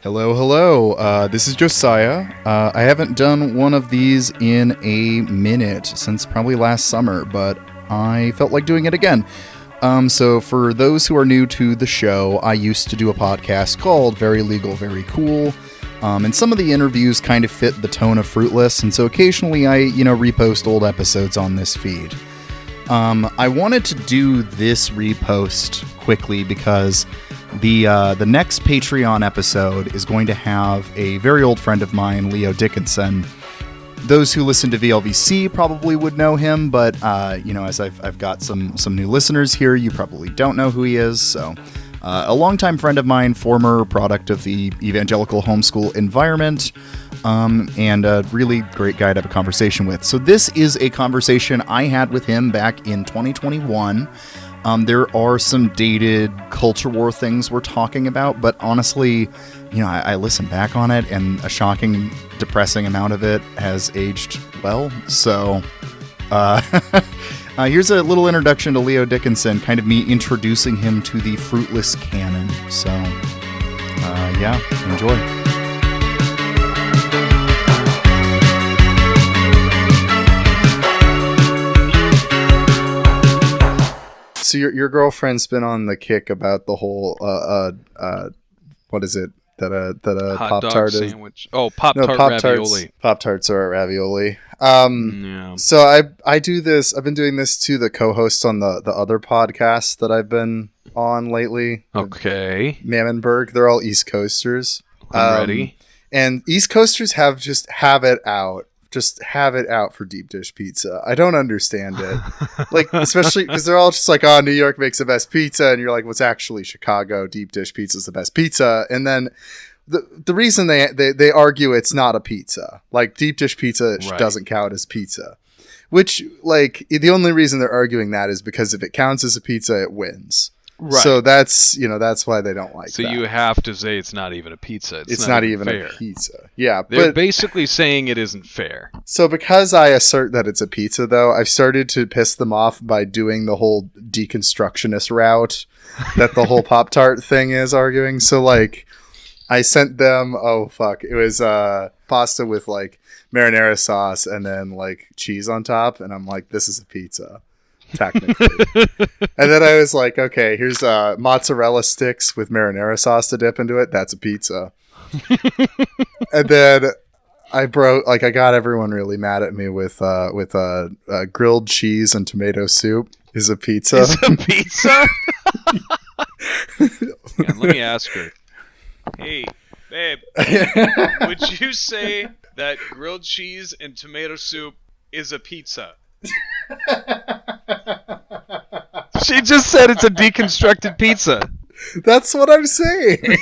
Hello, hello. This is Josiah. I haven't done one of these in a minute, since probably last summer, but I felt like doing it again. So for those who are new to the show, I used to do a podcast called Very Legal, Very Cool. And some of the interviews kind of fit the tone of Fruitless, and so occasionally I, repost old episodes on this feed. I wanted to do this repost quickly because the next Patreon episode is going to have a very old friend of mine, Leo Dickenson. Those who listen to VLVC probably would know him, but as I've got some new listeners here, you probably don't know who he is. So, a longtime friend of mine, former product of the evangelical homeschool environment, and a really great guy to have a conversation with. So this is a conversation I had with him back in 2021. There are some dated culture war things we're talking about, but honestly, I listen back on it, and a shocking, depressing amount of it has aged well. So, here's a little introduction to Leo Dickenson, kind of me introducing him to the Fruitless canon. So, enjoy. So your girlfriend's been on the kick about the whole what is it that Pop-Tart is? Sandwich. Oh, Pop-Tart ravioli. Pop-Tarts are ravioli. So I do this. I've been doing this to the co-hosts on the other podcast that I've been on lately. Okay. Mammonburg. They're all East Coasters. I'm ready. And East Coasters have it out. Just have it out for deep dish pizza. I don't understand it. Like, especially because they're all just like, oh, New York makes the best pizza. And you're like, what's actually Chicago? Deep dish pizza is the best pizza. And then the reason they argue it's not a pizza. Like, deep dish pizza doesn't count as pizza. Which, like, the only reason they're arguing that is because if it counts as a pizza, it wins. Right. So that's why they don't like that. So you have to say it's not even a pizza. It's not even fair. A pizza. Yeah. They're basically saying it isn't fair. So because I assert that it's a pizza, though, I've started to piss them off by doing the whole deconstructionist route that the whole Pop-Tart thing is arguing. So, like, I sent them, it was pasta with, like, marinara sauce and then, like, cheese on top. And I'm like, this is a pizza. Technically. And then I was like, okay, here's mozzarella sticks with marinara sauce to dip into it. That's a pizza. And then I got everyone really mad at me with grilled cheese and tomato soup is a pizza. Is a pizza? Man, let me ask her. Hey, babe, would you say that grilled cheese and tomato soup is a pizza? She just said it's a deconstructed pizza. That's what I'm saying.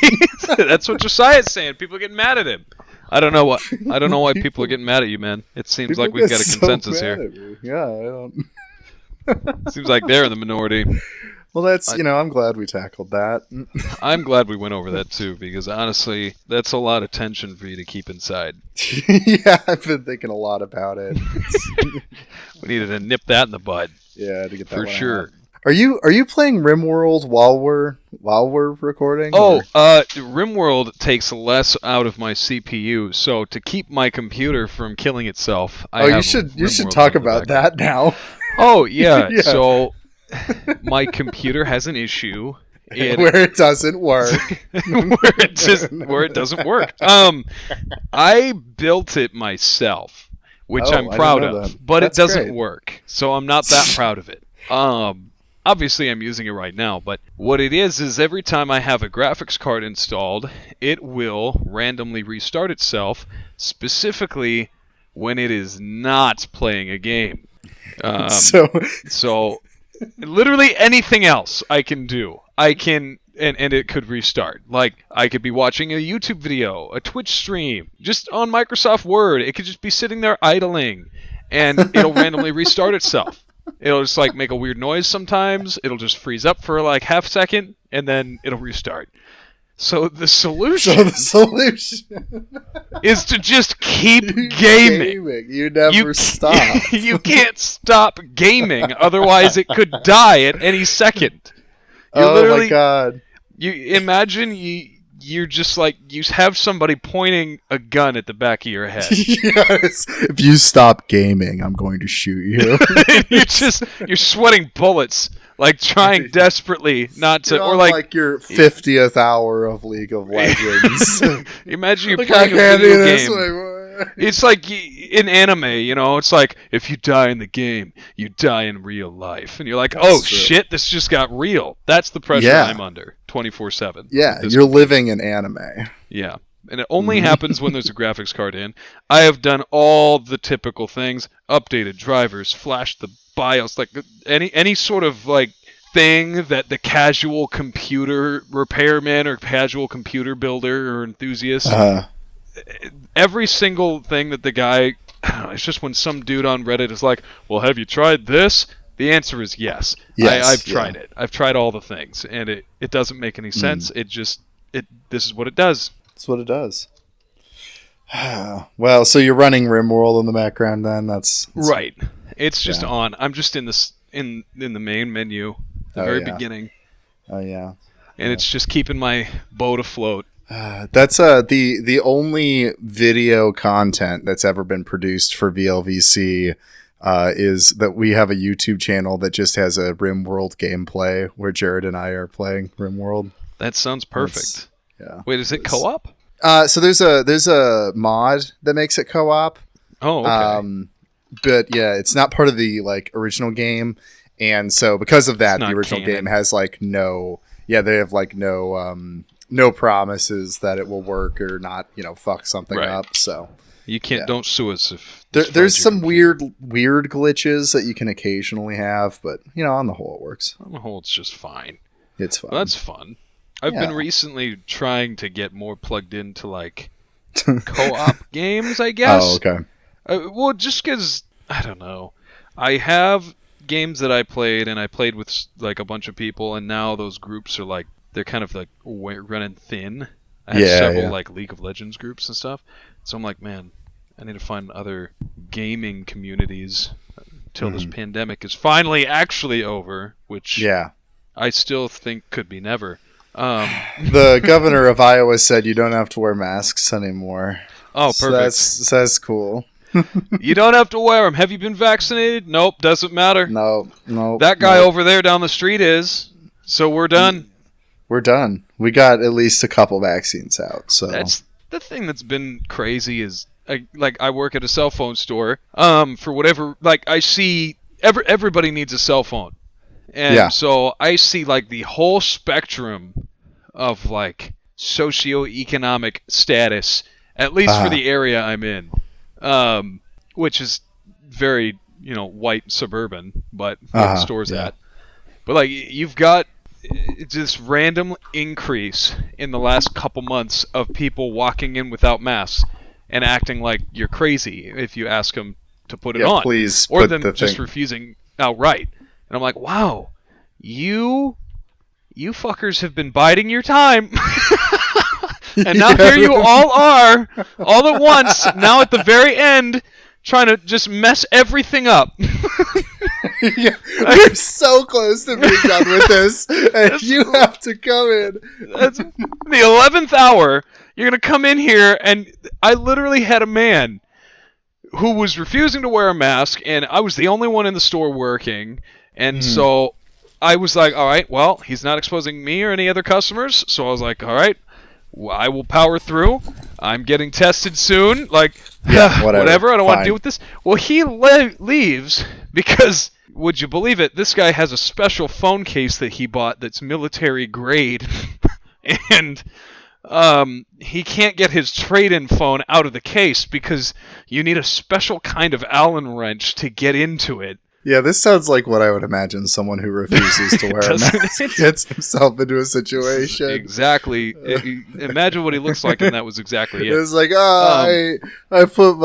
That's what Josiah's saying. People are getting mad at him. I don't know why people are getting mad at you, man. It seems like we've got a consensus here. Yeah, I don't. Seems like they're in the minority. Well, that's, I'm glad we tackled that. I'm glad we went over that, too, because honestly, that's a lot of tension for you to keep inside. Yeah, I've been thinking a lot about it. We needed to nip that in the bud. Yeah, to get that for sure. Out. Are you playing RimWorld while we're recording? RimWorld takes less out of my CPU, so to keep my computer from killing itself, you should talk about that now. Oh yeah. Yeah. So my computer has an issue where it doesn't work. where it doesn't work. I built it myself, which I'm proud of, but that's it doesn't work. So I'm not that proud of it. Obviously I'm using it right now, but what it is every time I have a graphics card installed, it will randomly restart itself, specifically when it is not playing a game. So literally anything else I can do, and it could restart. Like, I could be watching a YouTube video, a Twitch stream, just on Microsoft Word. It could just be sitting there idling, and it'll randomly restart itself. It'll just, like, make a weird noise sometimes. It'll just freeze up for, like, half a second, and then it'll restart. So the solution is to just keep gaming. You never stop. You can't stop gaming, otherwise it could die at any second. My God. You imagine you're just like, you have somebody pointing a gun at the back of your head. Yes. If you stop gaming, I'm going to shoot you. You're sweating bullets, like trying desperately not to, or like your 50th hour of League of Legends. Imagine you're playing a video game. It's like in anime, it's like, if you die in the game, you die in real life. And you're like, oh shit, this just got real. That's the pressure I'm under 24/7. Yeah, you're living in anime. Yeah. And it only happens when there's a graphics card in. I have done all the typical things, updated drivers, flashed the BIOS, like any sort of like thing that the casual computer repairman or casual computer builder or enthusiast, every single thing that the guy, I don't know, it's just when some dude on Reddit is like, well, have you tried this? The answer is yes. I've tried it. I've tried all the things, and it doesn't make any sense. This is what it does. That's what it does. Well, so you're running RimWorld in the background then? That's right. It's just on. I'm just in the main menu, the very beginning. Oh yeah. And it's just keeping my boat afloat. That's the only video content that's ever been produced for VLVC is that we have a YouTube channel that just has a RimWorld gameplay where Jared and I are playing RimWorld. That sounds perfect. Wait, is it co-op? So there's a mod that makes it co-op. Oh, okay. But yeah, it's not part of the like original game, and so because of that, the original game has like no promises that it will work or not, fuck something up. So you can't. Don't sue us if there's some weird glitches that you can occasionally have, but on the whole, it works. On the whole, it's just fine. It's fun. Well, that's fun. I've been recently trying to get more plugged into like co-op games, I guess. Oh, okay. Well, just because, I don't know. I have games that I played, and I played with like a bunch of people, and now those groups are like, they're kind of like running thin. I have several like League of Legends groups and stuff. So I'm like, man, I need to find other gaming communities until this pandemic is finally actually over, which I still think could be never. The governor of Iowa said you don't have to wear masks anymore. Oh, perfect. So that's cool. You don't have to wear them. Have you been vaccinated? Nope, doesn't matter. No. That guy over there down the street is. So we're done. We're done. We got at least a couple vaccines out. So that's the thing that's been crazy is I work at a cell phone store. For whatever, like I see everybody needs a cell phone. And so I see like the whole spectrum of like socioeconomic status, at least for the area I'm in, which is very, white suburban, but where the store's at. But like you've got this random increase in the last couple months of people walking in without masks and acting like you're crazy if you ask them to put it on. Please or them just refusing outright. And I'm like, wow, you fuckers have been biding your time. And now here you all are, all at once, now at the very end, trying to just mess everything up. We're so close to being done with this, and you have to come in. That's the 11th hour. You're going to come in here, and I literally had a man who was refusing to wear a mask, and I was the only one in the store working, and so I was like, all right, well, he's not exposing me or any other customers, so I was like, all right, I will power through. I'm getting tested soon. Like, whatever. I don't want to deal with this. Well, he leaves because, would you believe it, this guy has a special phone case that he bought that's military grade. And he can't get his trade-in phone out of the case because you need a special kind of Allen wrench to get into it. Yeah, this sounds like what I would imagine someone who refuses to wear a mask gets himself into a situation. Exactly. Imagine what he looks like, and that was exactly it. It was like, I put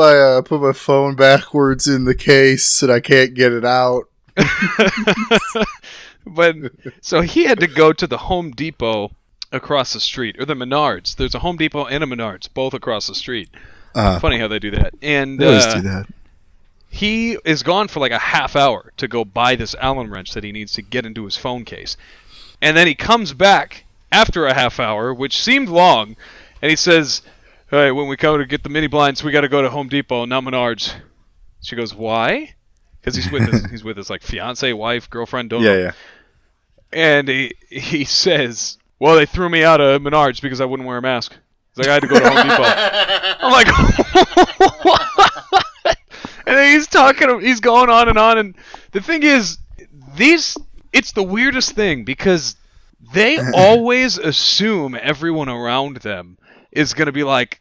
my phone backwards in the case, and I can't get it out. But so he had to go to the Home Depot across the street, or the Menards. There's a Home Depot and a Menards, both across the street. Funny how they do that. And they always do that. He is gone for like a half hour to go buy this Allen wrench that he needs to get into his phone case. And then he comes back after a half hour, which seemed long, and he says, "All right, when we come to get the mini blinds, we got to go to Home Depot, not Menards." She goes, "Why?" Because he's with his like fiance, wife, girlfriend, don't know. Yeah. And he says, "Well, they threw me out of Menards because I wouldn't wear a mask. He's like, I had to go to Home Depot." I'm like, what? And then he's going on, and the thing is, it's the weirdest thing because they always assume everyone around them is going to be like,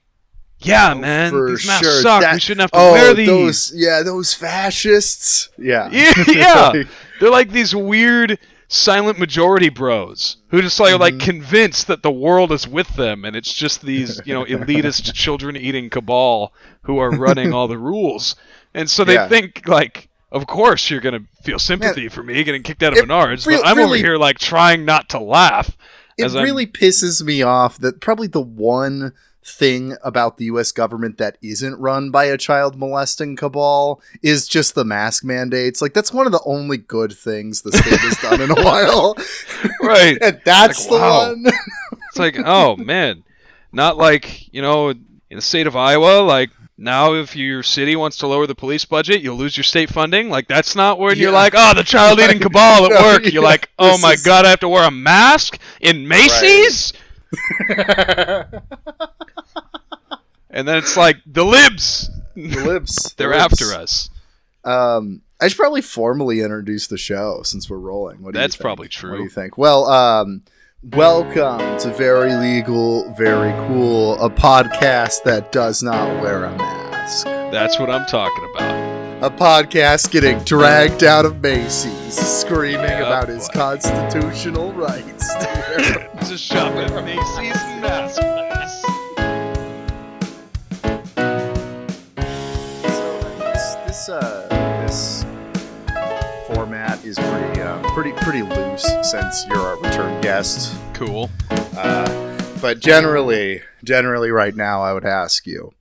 "Yeah, man, these masks suck. We shouldn't have to wear these." Those fascists. Yeah. Yeah. They're like these weird silent majority bros who just like convinced that the world is with them, and it's just these, elitist children-eating cabal who are running all the rules. And so they think, like, of course you're going to feel sympathy for me getting kicked out of Menards, but I'm over here, like, trying not to laugh. It really pisses me off that probably the one thing about the U.S. government that isn't run by a child molesting cabal is just the mask mandates. Like, that's one of the only good things the state has done in a while. Right. And that's like, the one. It's like, oh, man. Not like, in the state of Iowa, like, now if your city wants to lower the police budget, you'll lose your state funding. Like, that's not when you're like, oh, the child-eating cabal at work. You're like, oh my God, I have to wear a mask in Macy's? Right. And then it's like, the libs. They're after us. I should probably formally introduce the show since we're rolling. That's probably true. What do you think? Well, welcome to Very Legal, Very Cool, a podcast that does not wear a mask. That's what I'm talking about. A podcast getting dragged out of Macy's, screaming about his constitutional rights. To shop at Macy's Mask Place. So this format is pretty loose since you're our return guest. Cool. But generally right now I would ask you,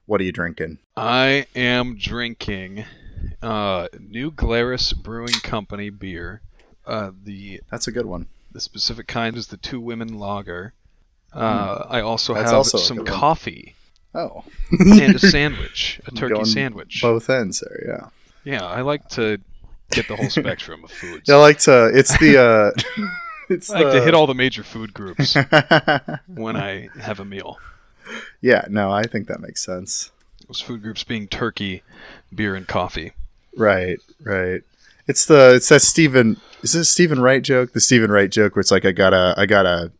what are you drinking? I am drinking New Glarus Brewing Company beer. That's a good one. The specific kind is the Two Women Lager. I also have some coffee. Oh. And a sandwich, a turkey sandwich. Both ends there, yeah. Yeah, I like to get the whole spectrum of foods. Yeah, I like to. I like to hit all the major food groups when I have a meal. Yeah, no, I think that makes sense. Those food groups being turkey, beer, and coffee. Right. It's that Stephen. Is this a Stephen Wright joke? The Stephen Wright joke where it's like I got a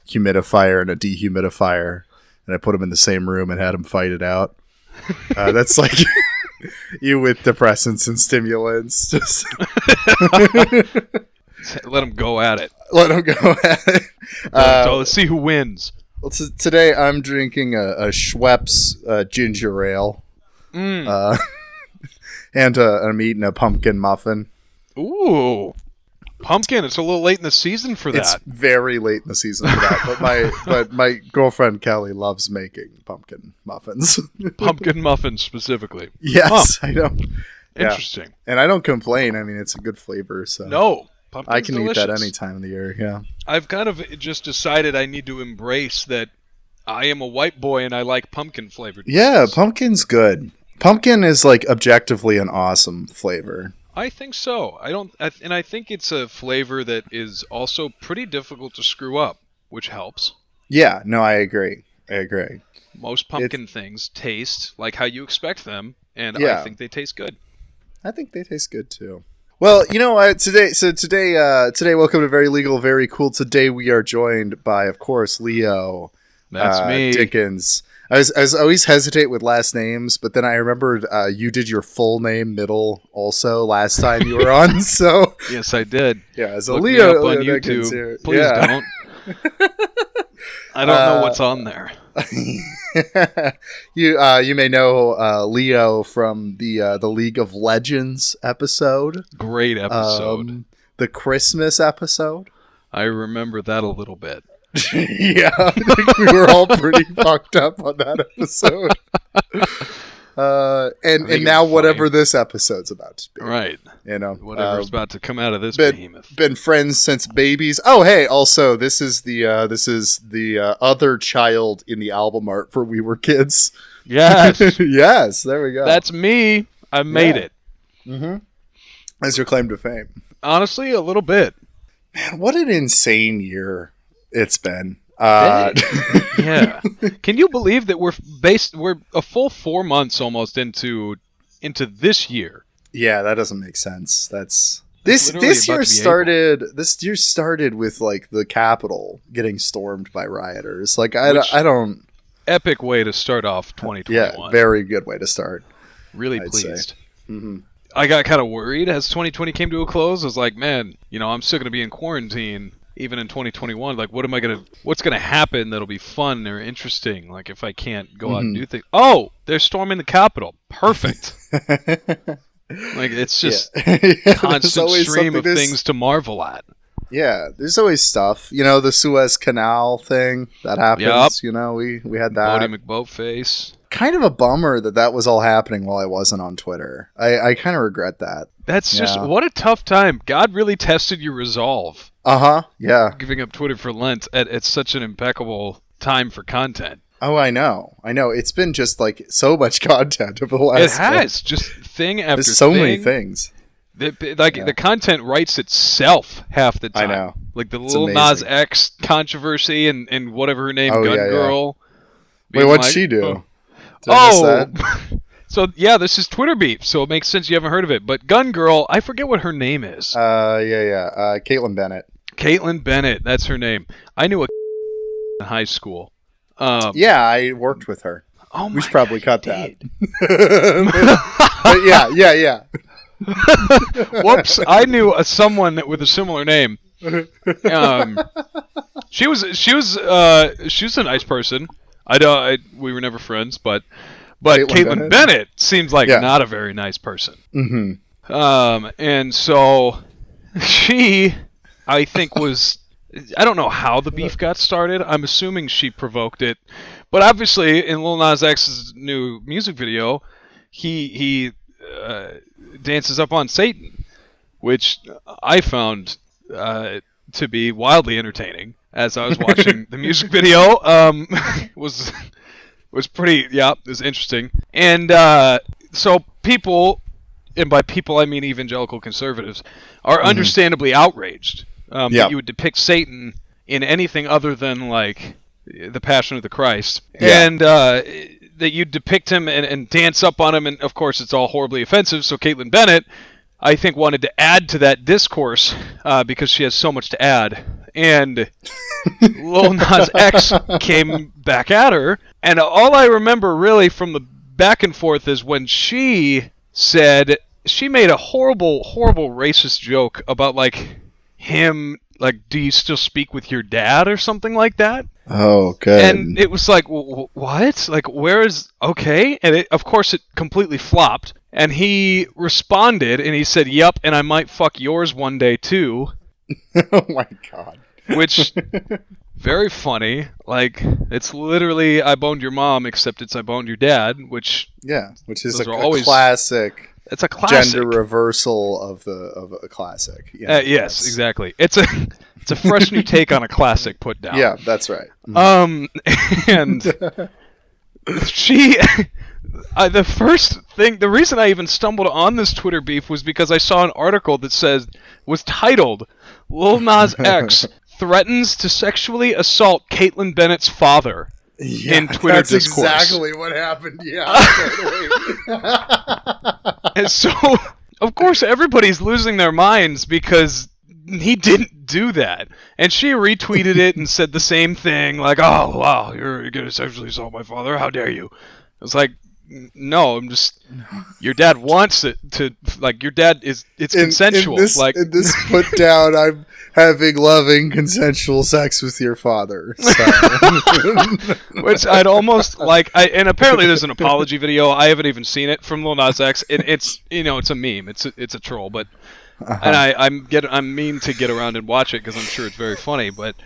humidifier and a dehumidifier, and I put them in the same room and had them fight it out. That's like you with depressants and stimulants. Just let them go at it. So let's see who wins. Well, today I'm drinking a Schweppes ginger ale. And I'm eating a pumpkin muffin. Ooh, pumpkin! It's a little late in the season for that. It's very late in the season for that. But my girlfriend Kelly loves making pumpkin muffins. Pumpkin muffins specifically. Yes, I know. Interesting. Yeah. And I don't complain. I mean, it's a good flavor. So no, pumpkin's I can delicious. eat that any time of the year. Yeah. I've kind of just decided I need to embrace that. I am a white boy and I like pumpkin flavored. Yeah, pumpkin's good. Pumpkin is like objectively an awesome flavor. I think so. I think it's a flavor that is also pretty difficult to screw up, which helps. Yeah, no, I agree. Most pumpkin things taste like how you expect them, and I think they taste good. I think they taste good too. Well, today, welcome to Very Legal, Very Cool. Today we are joined by, of course, Leo. That's me. Dickenson. I always hesitate with last names, but then I remembered you did your full name middle also last time you were on. So yes, I did. Yeah, so Look Leo me up on YouTube. Please don't. I don't know what's on there. You may know Leo from the League of Legends episode. Great episode. The Christmas episode. I remember that a little bit. Yeah, I think we were all pretty fucked up on that episode. And now whatever this episode's about to be. Right. You know, whatever's about to come out of this behemoth. Been friends since babies. Oh, hey, also this is the other child in the album art for We Were Kids. Yes. Yes, there we go. That's me. I made it. Mm-hmm. As your claim to fame. Honestly, a little bit. Man, what an insane year it's been. Yeah. Can you believe that we're a full 4 months almost into this year? Yeah, that doesn't make sense. This year started with like the Capitol getting stormed by rioters. Like I don't epic way to start off 2021. Yeah, very good way to start. Really pleased. Mm-hmm. I got kind of worried as 2020 came to a close. I was like, man, I'm still going to be in quarantine even in 2021. Like, what's going to happen that'll be fun or interesting? Like, if I can't go out and do things. Oh, they're storming the Capitol. Perfect. Like, it's just constant stream of things to marvel at. Yeah, there's always stuff. The Suez Canal thing that happens. Yep. We had that. Bodie McBoatface. Kind of a bummer that was all happening while I wasn't on Twitter. I kind of regret that. That's just, what a tough time. God really tested your resolve. Uh-huh, yeah. Giving up Twitter for Lent at such an impeccable time for content. Oh, I know. It's been just like so much content over the last It has, month. Just thing after There's so many things. The content writes itself half the time. I know. Like the Lil Nas X controversy and whatever her name, Gun Girl. Wait, what'd she do? So yeah, this is Twitter beef, so it makes sense you haven't heard of it. But Gun Girl, I forget what her name is. Caitlin Bennett. Caitlin Bennett, that's her name. I knew a in high school. Yeah, I worked with her. Oh my we should probably cut did. That. But yeah. Whoops! I knew someone with a similar name. She was a nice person. We were never friends, but Caitlin Bennett seems like not a very nice person. Mm-hmm. And so she, I think, I don't know how the beef got started. I'm assuming she provoked it, but obviously in Lil Nas X's new music video, he dances up on Satan, which I found to be wildly entertaining as I was watching the music video. Was pretty, it was interesting. And so people, and by people I mean evangelical conservatives, are understandably outraged that you would depict Satan in anything other than like the Passion of the Christ. Yeah. And that you depict him and dance up on him, and of course it's all horribly offensive, so Caitlin Bennett, I think, wanted to add to that discourse because she has so much to add. And Lil Nas X came back at her, and all I remember really from the back and forth is when she said, she made a horrible, horrible racist joke about like him, like, do you still speak with your dad or something like that? Oh, good. And it was like, what? Like, where is... Okay. And of course it completely flopped. And he responded and he said, yep, and I might fuck yours one day too. Oh my God. Which, very funny. Like, it's literally I boned your mom, except it's I boned your dad, which... Yeah, which is a classic... It's a classic gender reversal of a classic. Yes, exactly. It's a fresh new take on a classic put down. Yeah, that's right. And she, the reason I even stumbled on this Twitter beef was because I saw an article that was titled, Lil Nas X threatens to sexually assault Caitlin Bennett's father. Yeah, in Twitter that's discourse. Exactly what happened. Yeah, totally. And so, of course, everybody's losing their minds because he didn't do that. And she retweeted it and said the same thing, like, "Oh, wow, you're gonna sexually assault my father? How dare you?" I was like, "No, I'm just. Your dad wants it to. Like, your dad is. It's consensual. In this put down, I'm having loving consensual sex with your father." So. Which I'd almost like. And apparently there's an apology video. I haven't even seen it from Lil Nas X. It's it's a meme. It's a troll, but. And I'm mean to get around and watch it because I'm sure it's very funny, but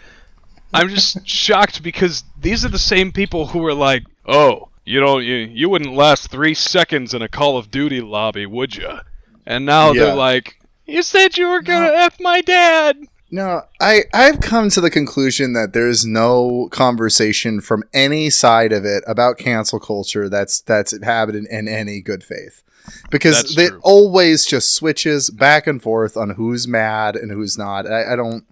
I'm just shocked because these are the same people who were like, "Oh, you wouldn't last 3 seconds in a Call of Duty lobby, would you? And now they're like, you said you were gonna F my dad. No, I've come to the conclusion that there's no conversation from any side of it about cancel culture that's inhabited in any good faith. Because it always just switches back and forth on who's mad and who's not. I don't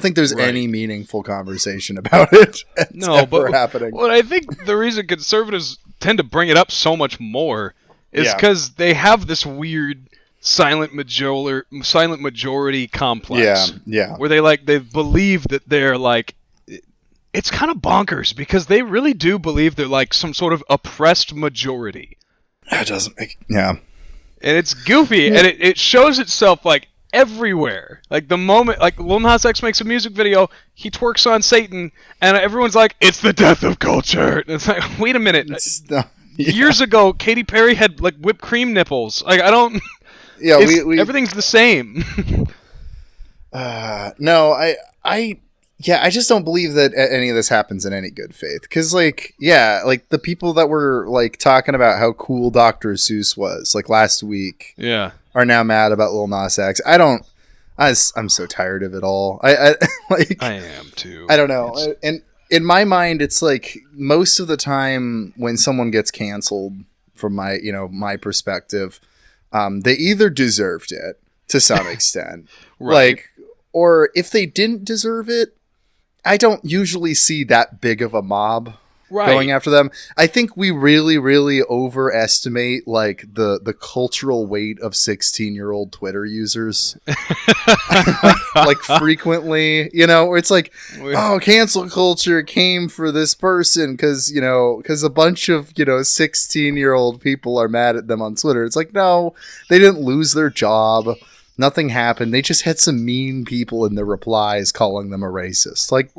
think there's any meaningful conversation about it. Happening. But I think the reason conservatives tend to bring it up so much more is because they have this weird silent majority complex. Yeah. Where they believe that they're like, it's kind of bonkers because they really do believe they're like some sort of oppressed majority. That doesn't make And it's goofy, and it shows itself like everywhere. Like the moment like Lil Nas X makes a music video, he twerks on Satan, and everyone's like, it's the death of culture. And it's like, wait a minute. Years ago, Katy Perry had like whipped cream nipples. Like I don't. Yeah, everything's the same. No, I just don't believe that any of this happens in any good faith. Because, like the people that were, like, talking about how cool Dr. Seuss was, like, last week, are now mad about Lil Nas X. I'm so tired of it all. I am, too. I don't know. And in my mind, it's, like, most of the time when someone gets canceled, from my perspective, they either deserved it to some extent. Right. Or if they didn't deserve it, I don't usually see that big of a mob going after them. I think we really, really overestimate like the cultural weight of 16-year-old Twitter users. like frequently, where it's like, oh, cancel culture came for this person because a bunch of 16-year-old people are mad at them on Twitter. It's like, no, they didn't lose their job. Nothing happened. They just had some mean people in their replies calling them a racist. Like,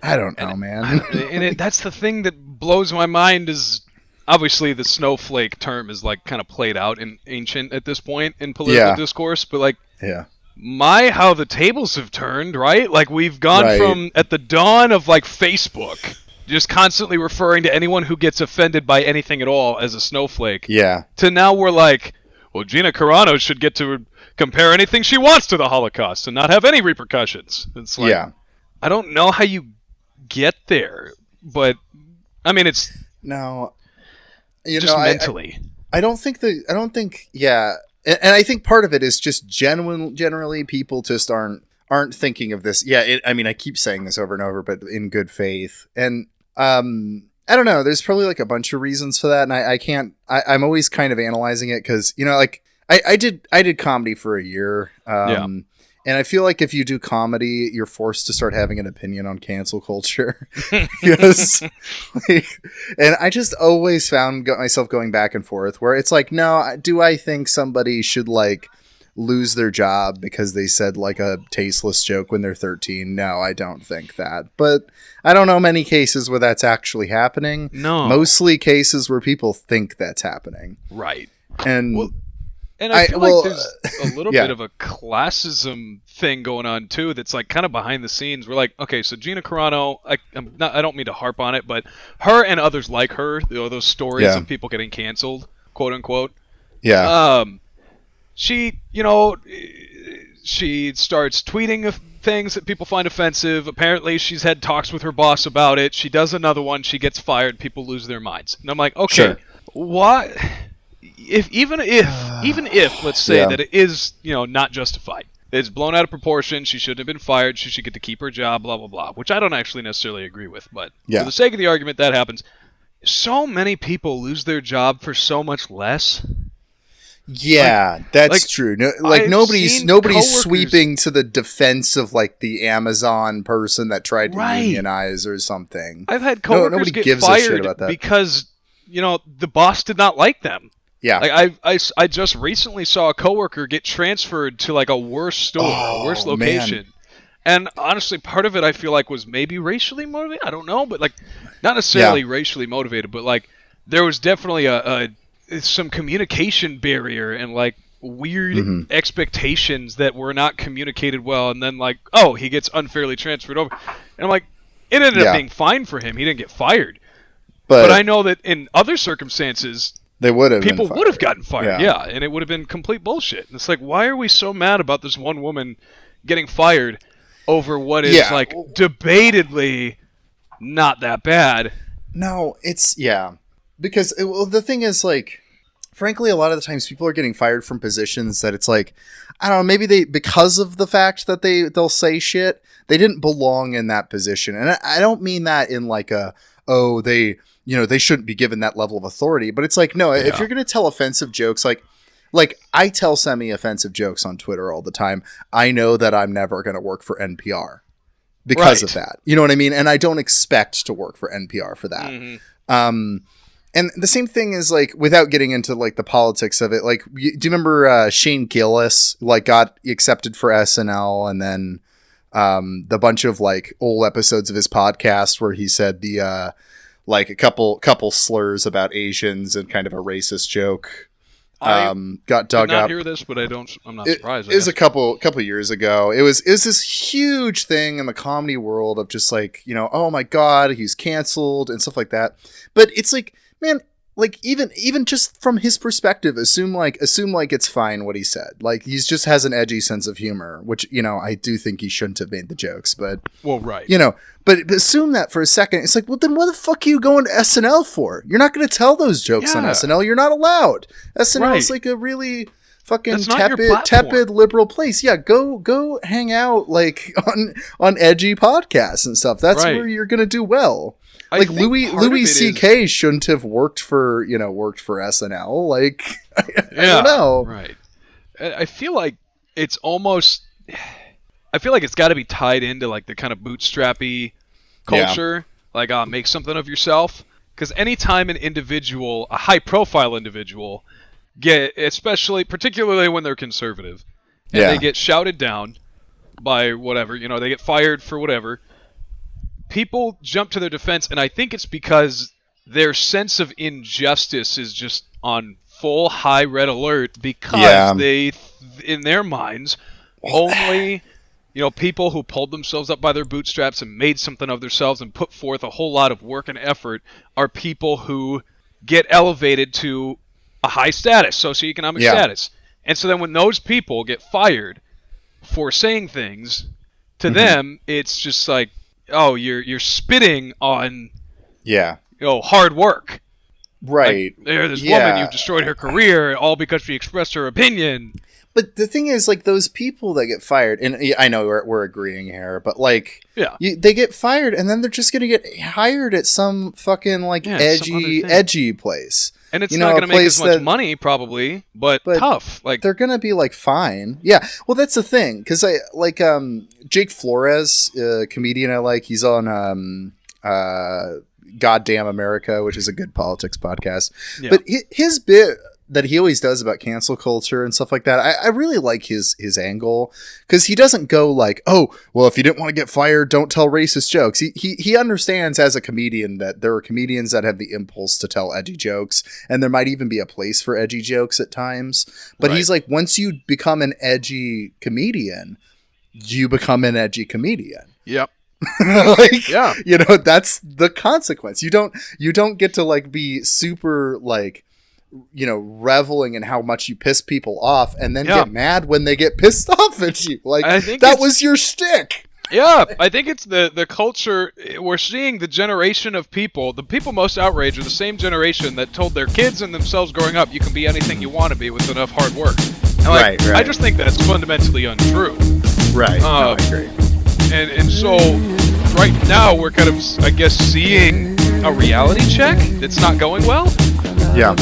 I don't know, man. And that's the thing that blows my mind is obviously the snowflake term is like kind of played out in ancient at this point in political discourse, but like, how the tables have turned, right? Like we've gone from at the dawn of like Facebook, just constantly referring to anyone who gets offended by anything at all as a snowflake. Yeah. To now we're like, well, Gina Carano should get to compare anything she wants to the Holocaust and not have any repercussions. It's like, I don't know how you get there, but I mean, it's just mentally. I don't think, and I think part of it is just generally people just aren't thinking of this. Yeah. I keep saying this over and over, but in good faith. And, I don't know. There's probably like a bunch of reasons for that, and I'm always kind of analyzing it because like I did comedy for a year, and I feel like if you do comedy, you're forced to start having an opinion on cancel culture, because and I just always found myself going back and forth where it's like, no, do I think somebody should like lose their job because they said like a tasteless joke when they're 13? No, I don't think that. But I don't know many cases where that's actually happening. No. Mostly cases where people think that's happening. Right. And I feel like there's a little bit of a classism thing going on too that's like kind of behind the scenes. We're like, okay, so Gina Carano, I don't mean to harp on it, but her and others like her, those stories of people getting canceled, quote unquote. Yeah. She starts tweeting things that people find offensive. Apparently, she's had talks with her boss about it. She does another one. She gets fired. People lose their minds. And I'm like, okay, what? Even if let's say that it is, not justified. It's blown out of proportion. She shouldn't have been fired. She should get to keep her job, blah, blah, blah, which I don't actually necessarily agree with. But for the sake of the argument, that happens. So many people lose their job for so much less. Yeah, that's true. Nobody's sweeping to the defense of like the Amazon person that tried to unionize or something. I've had coworkers get fired because the boss did not like them. Yeah, like I just recently saw a coworker get transferred to like a worse store, a worse location. Man. And honestly, part of it I feel like was maybe racially motivated. I don't know, but like not necessarily racially motivated, but like there was definitely some communication barrier and like weird expectations that were not communicated well, and then like, oh, he gets unfairly transferred over, and I'm like, it ended up being fine for him. He didn't get fired, But I know that in other circumstances, people would have gotten fired. Yeah, and it would have been complete bullshit. And it's like, why are we so mad about this one woman getting fired over what is like debatedly not that bad? No, it's because the thing is, like, frankly, a lot of the times people are getting fired from positions that it's like, I don't know, maybe because of the fact that they'll say shit, they didn't belong in that position. And I don't mean that in like they shouldn't be given that level of authority, but it's like, no, if you're going to tell offensive jokes, like I tell semi-offensive jokes on Twitter all the time, I know that I'm never going to work for NPR because of that. You know what I mean? And I don't expect to work for NPR for that. Mm-hmm. And the same thing is, like, without getting into like the politics of it, like, do you remember Shane Gillis, like, got accepted for SNL, and then the bunch of like old episodes of his podcast where he said the like a couple slurs about Asians and kind of a racist joke got dug up. I did not hear this, but I'm not surprised. It was a couple years ago. It was this huge thing in the comedy world of just like, oh my God, he's canceled and stuff like that. But it's like, man, like even just from his perspective, assume like it's fine what he said. Like, he just has an edgy sense of humor, which, I do think he shouldn't have made the jokes, but but assume that for a second. It's like, well, then what the fuck are you going to SNL for? You're not going to tell those jokes on SNL. You're not allowed. SNL is like a really fucking tepid liberal place. Yeah, go hang out like on edgy podcasts and stuff. That's where you're going to do well. Like Louis C.K. shouldn't have worked for SNL. Like, I don't know. Right. I feel like it's got to be tied into like the kind of bootstrappy culture. Like, make something of yourself. Because anytime a high profile individual, particularly when they're conservative, and they get shouted down by whatever, they get fired for whatever, people jump to their defense, and I think it's because their sense of injustice is just on full high red alert, because they, in their minds, only, people who pulled themselves up by their bootstraps and made something of themselves and put forth a whole lot of work and effort are people who get elevated to a high status, socioeconomic status. And so then when those people get fired for saying things, to them, it's just like, oh, you're spitting on, hard work. Right. Like, this woman, you've destroyed her career, all because she expressed her opinion. But the thing is, like, those people that get fired, and I know we're agreeing here, but like, they get fired, and then they're just gonna get hired at some fucking like edgy place. And it's not going to make as much money, probably, but tough. Like, they're going to be like fine. Yeah. Well, that's the thing, because I like Jake Flores, a comedian I like. He's on Goddamn America, which is a good politics podcast. Yeah. But his bit that he always does about cancel culture and stuff like that, I really like his angle, because he doesn't go like, oh, well, if you didn't want to get fired, don't tell racist jokes. He understands as a comedian that there are comedians that have the impulse to tell edgy jokes, and there might even be a place for edgy jokes at times. But he's like, once you become an edgy comedian, you become an edgy comedian. Yep. That's the consequence. You don't get to like be super like, reveling in how much you piss people off and then get mad when they get pissed off at you. Like, that was your shtick. Yeah, I think it's the culture. We're seeing the generation of people, the people most outraged are the same generation that told their kids and themselves growing up, you can be anything you want to be with enough hard work. And right. I just think that's fundamentally untrue. Right. I agree. And so right now we're kind of, I guess, seeing a reality check that's not going well. Yeah.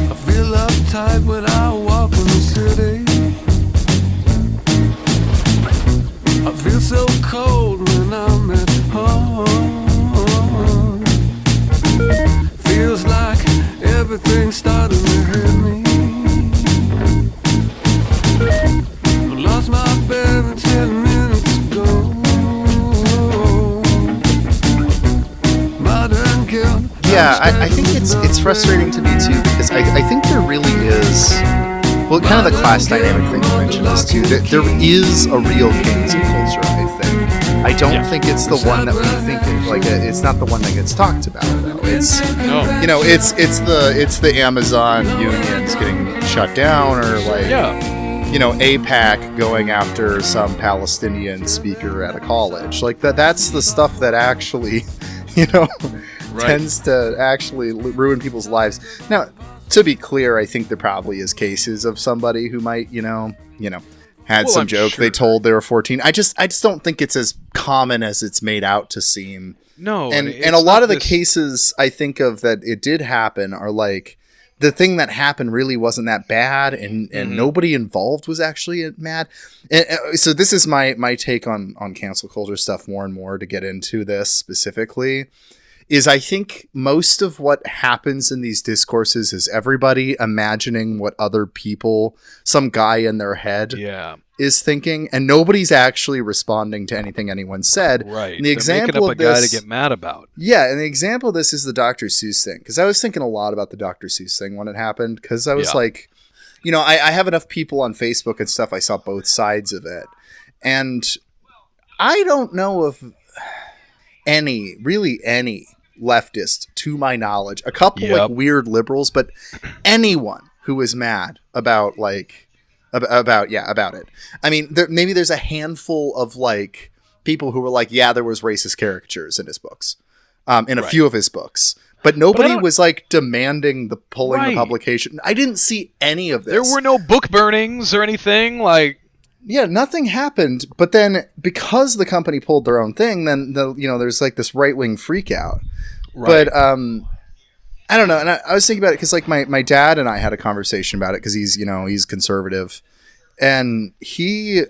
I feel uptight when I walk in the city. I feel so cold when I'm at home. Feels like everything's starting to hit me. I lost my bed 10 minutes ago. Yeah, I think it's frustrating to me too, because I think there really is, well, kind of the class dynamic thing you mentioned this too. There is a real cancel culture, I think. I don't think it's the one that we think it's not the one that gets talked about though. It's it's the Amazon unions getting shut down, or APAC going after some Palestinian speaker at a college. Like that's the stuff that actually tends to actually ruin people's lives. Now, to be clear, I think there probably is cases of somebody who might had some joke they told they were 14. I just don't think it's as common as it's made out to seem. No, and a lot of the cases I think of that it did happen are like the thing that happened really wasn't that bad, and nobody involved was actually mad. And so this is my take on cancel culture stuff more and more, to get into this specifically, is I think most of what happens in these discourses is everybody imagining what other people, some guy in their head is thinking, and nobody's actually responding to anything anyone said. Right. And the example making up a guy to get mad about. Yeah, and the example of this is the Dr. Seuss thing, because I was thinking a lot about the Dr. Seuss thing when it happened, because I was like, I have enough people on Facebook and stuff, I saw both sides of it, and I don't know of any leftist, to my knowledge, a couple like weird liberals, but anyone who was mad about it. I mean, maybe there's a handful of like people who were like, there was racist caricatures in his books, in a few of his books, but nobody was like demanding the pulling the publication. I didn't see any of this. There were no book burnings or anything like. Yeah, nothing happened. But then because the company pulled their own thing, then there's like this right-wing freak out. Right. But I don't know. And I was thinking about it because like my dad and I had a conversation about it, because he's conservative, and he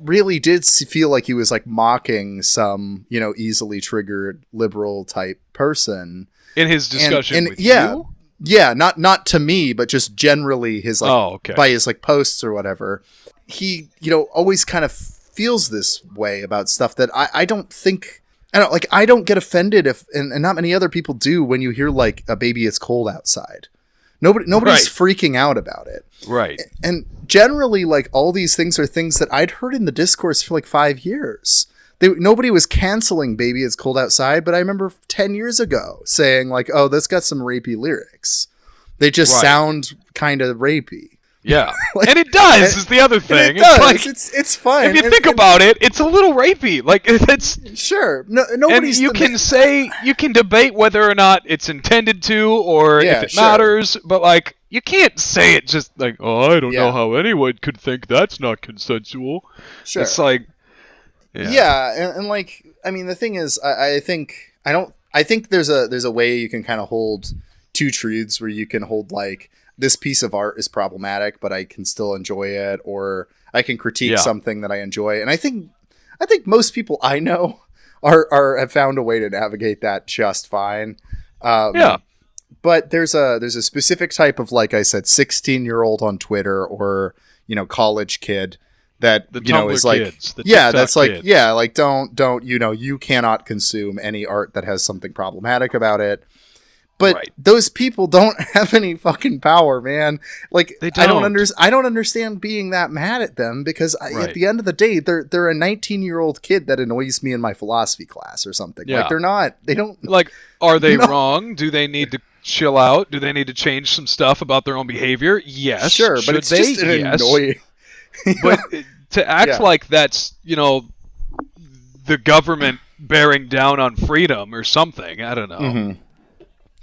really did feel like he was like mocking some easily triggered liberal type person in his discussion with you. Yeah, not to me, but just generally his by his like posts or whatever. He always kind of feels this way about stuff that I don't think. I don't get offended if, and not many other people do, when you hear like a baby, it's cold outside. Nobody's freaking out about it. Right. And generally, like, all these things are things that I'd heard in the discourse for like 5 years. Nobody was canceling Baby It's Cold Outside, but I remember 10 years ago saying like, oh, that's got some rapey lyrics. They just sound kind of rapey. Yeah, and it does, is the other thing. It does. Like, it's fine. If you think about it, it's a little rapey. Like, it's... Sure. Nobody's... And you can debate whether or not it's intended to, or if it matters, but, like, you can't say it just like, oh, I don't know how anyone could think that's not consensual. Sure. It's like... Yeah, and like, I mean, the thing is, I think there's a way you can kind of hold two truths, where you can hold, like, this piece of art is problematic, but I can still enjoy it, or I can critique something that I enjoy. And I think most people I know have found a way to navigate that just fine. But there's a specific type of, like I said, 16-year-old on Twitter, or college kid that is like kids, that's like kids. Like don't you cannot consume any art that has something problematic about it. But those people don't have any fucking power, man. Like, I don't understand being that mad at them, because at the end of the day, they're a 19-year-old kid that annoys me in my philosophy class or something. Yeah. Like, they don't. Like, are they wrong? Do they need to chill out? Do they need to change some stuff about their own behavior? Yes. Sure, but it's just annoying. But to act like that's, the government bearing down on freedom or something, I don't know. Mm-hmm.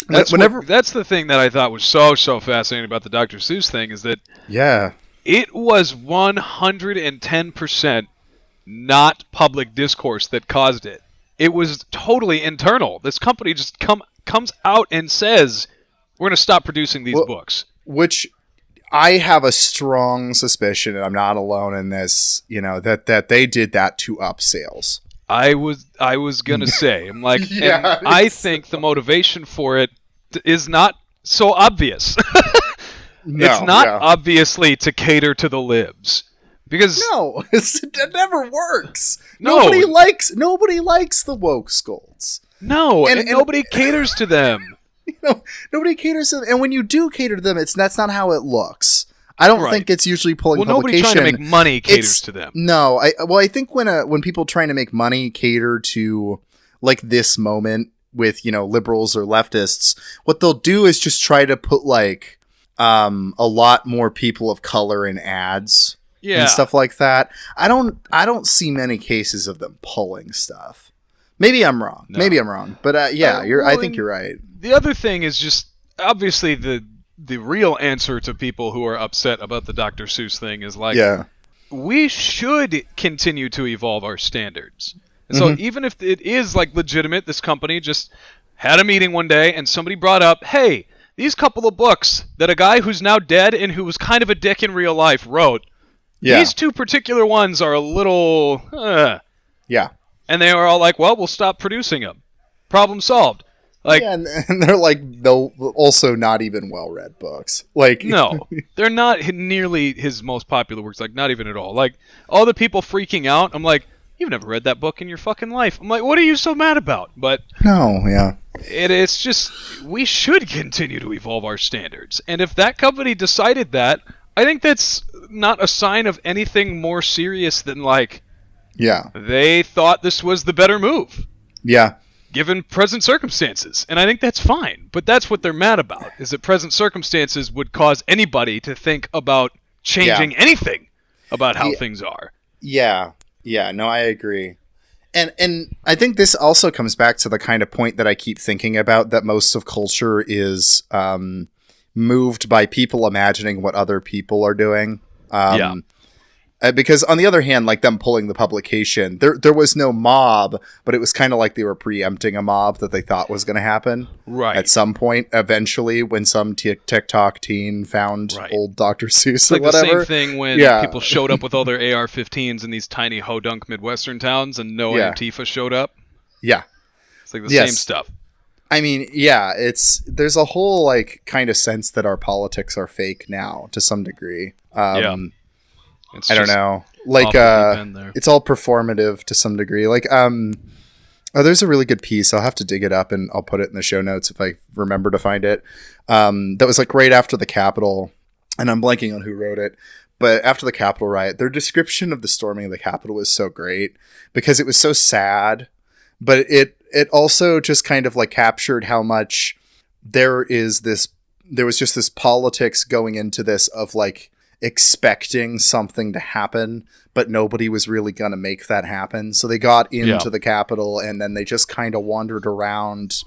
That's the thing that I thought was so fascinating about the Dr. Seuss thing, is that it was 110% not public discourse that caused it. It was totally internal. This company just comes out and says, we're going to stop producing these books. Which I have a strong suspicion, and I'm not alone in this, that they did that to up sales. I was gonna say, I'm like, and I think the motivation for it is not so obvious. It's not obviously to cater to the libs, because it never works. Nobody likes the woke scolds. No, and nobody caters to them. Nobody caters to them, and when you do cater to them, that's not how it looks. I don't think it's usually pulling publication. Nobody trying to make money caters to them. No, I think when people trying to make money cater to like this moment with, you know, liberals or leftists, what they'll do is just try to put like a lot more people of color in ads and stuff like that. I don't see many cases of them pulling stuff. Maybe I'm wrong. No. Maybe I'm wrong. But I think you're right. The other thing is just obviously the real answer to people who are upset about the Dr. Seuss thing is like, we should continue to evolve our standards. And so even if it is like legitimate, this company just had a meeting one day and somebody brought up, hey, these couple of books that a guy who's now dead and who was kind of a dick in real life wrote, these two particular ones are a little, And they were all like, well, we'll stop producing them. Problem solved. Like, and they're like, also not even well-read books. Like, no, they're not nearly his most popular works. Like, not even at all. Like, all the people freaking out, I'm like, you've never read that book in your fucking life. I'm like, what are you so mad about? But no, it's just, we should continue to evolve our standards. And if that company decided that, I think that's not a sign of anything more serious than like, they thought this was the better move. Yeah. Given present circumstances. And I think that's fine. But that's what they're mad about, is that present circumstances would cause anybody to think about changing anything about how things are. Yeah. Yeah, no, I agree. And I think this also comes back to the kind of point that I keep thinking about, that most of culture is moved by people imagining what other people are doing. Because on the other hand, like them pulling the publication, there was no mob, but it was kind of like they were preempting a mob that they thought was going to happen. Right. At some point, eventually, when some TikTok teen found old Dr. Seuss or like whatever. The same thing when people showed up with all their AR-15s in these tiny ho-dunk Midwestern towns and no Antifa showed up. Yeah. It's like the same stuff. I mean, there's a whole like kind of sense that our politics are fake now to some degree. I don't know. Like, it's all performative to some degree. Like, there's a really good piece. I'll have to dig it up and I'll put it in the show notes if I remember to find it. That was like right after the Capitol, and I'm blanking on who wrote it. But after the Capitol riot, their description of the storming of the Capitol was so great because it was so sad, but it also just kind of like captured how much there was just this politics going into this of like, expecting something to happen, but nobody was really going to make that happen. So they got into the Capitol and then they just kind of wandered around.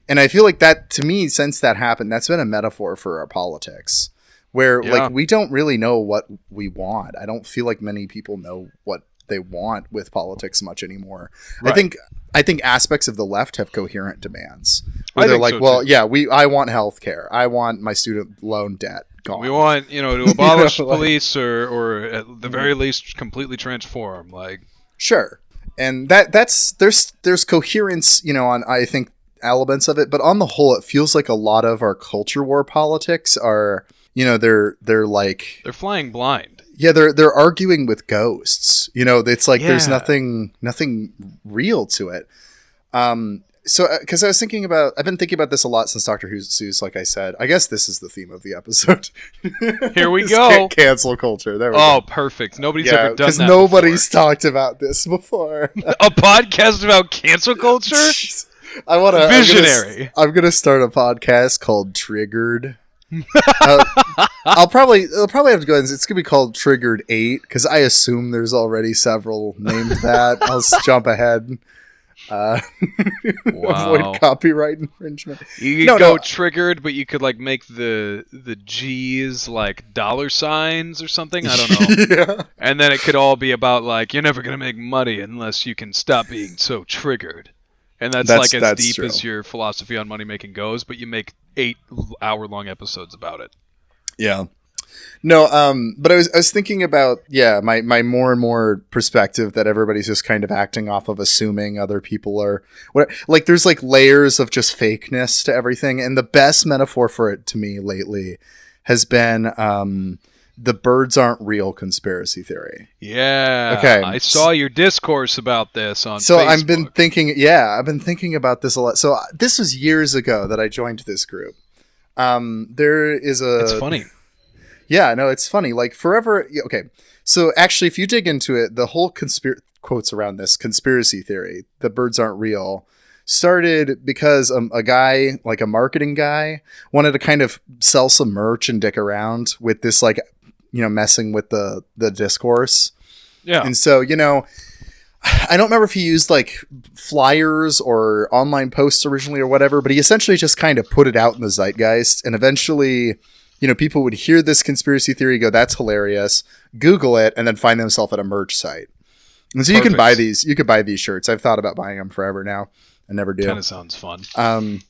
And I feel like that, to me, since that happened, that's been a metaphor for our politics, where like we don't really know what we want. I don't feel like many people know what they want with politics much anymore. Right. I think aspects of the left have coherent demands. Where they're like, I want health care. I want my student loan debt gone. We want, to abolish police or at the very least completely transform. Like, sure. And there's coherence, on, I think, elements of it, but on the whole, it feels like a lot of our culture war politics are, they're like, they're flying blind. Yeah, they're arguing with ghosts. It's like there's nothing real to it. So, because I've been thinking about this a lot since Dr. Seuss, like I said. I guess this is the theme of the episode. Here we go. Cancel culture. There we go. Oh, perfect. Nobody's ever done that because nobody's talked about this before. A podcast about cancel culture? Visionary. I'm gonna start a podcast called Triggered. I'll probably have to go. It's gonna be called Triggered 8 because I assume there's already several named that. I'll jump ahead. Avoid copyright infringement. You could go triggered, but you could like make the G's like dollar signs or something. I don't know. And then it could all be about like, you're never gonna make money unless you can stop being so triggered. And that's like as deep true. As your philosophy on money making goes, but you make 8-hour-long episodes about it. Yeah. No, but I was thinking about, my more and more perspective that everybody's just kind of acting off of assuming other people are, like there's like layers of just fakeness to everything. And the best metaphor for it to me lately has been the birds aren't real conspiracy theory. Yeah. Okay. I saw your discourse about this on Facebook. I've been thinking about this a lot. So this was years ago that I joined this group. There is a... It's funny. Yeah, no, it's funny. Like forever. Okay, so actually, if you dig into it, the whole quotes around this conspiracy theory, the birds aren't real, started because a guy, like a marketing guy, wanted to kind of sell some merch and dick around with this, like, messing with the discourse. Yeah. And so, I don't remember if he used like flyers or online posts originally or whatever, but he essentially just kind of put it out in the zeitgeist, and eventually, people would hear this conspiracy theory, go, that's hilarious, Google it, and then find themselves at a merch site. And so you can buy these shirts. I've thought about buying them forever now. I never do. Kind of sounds fun.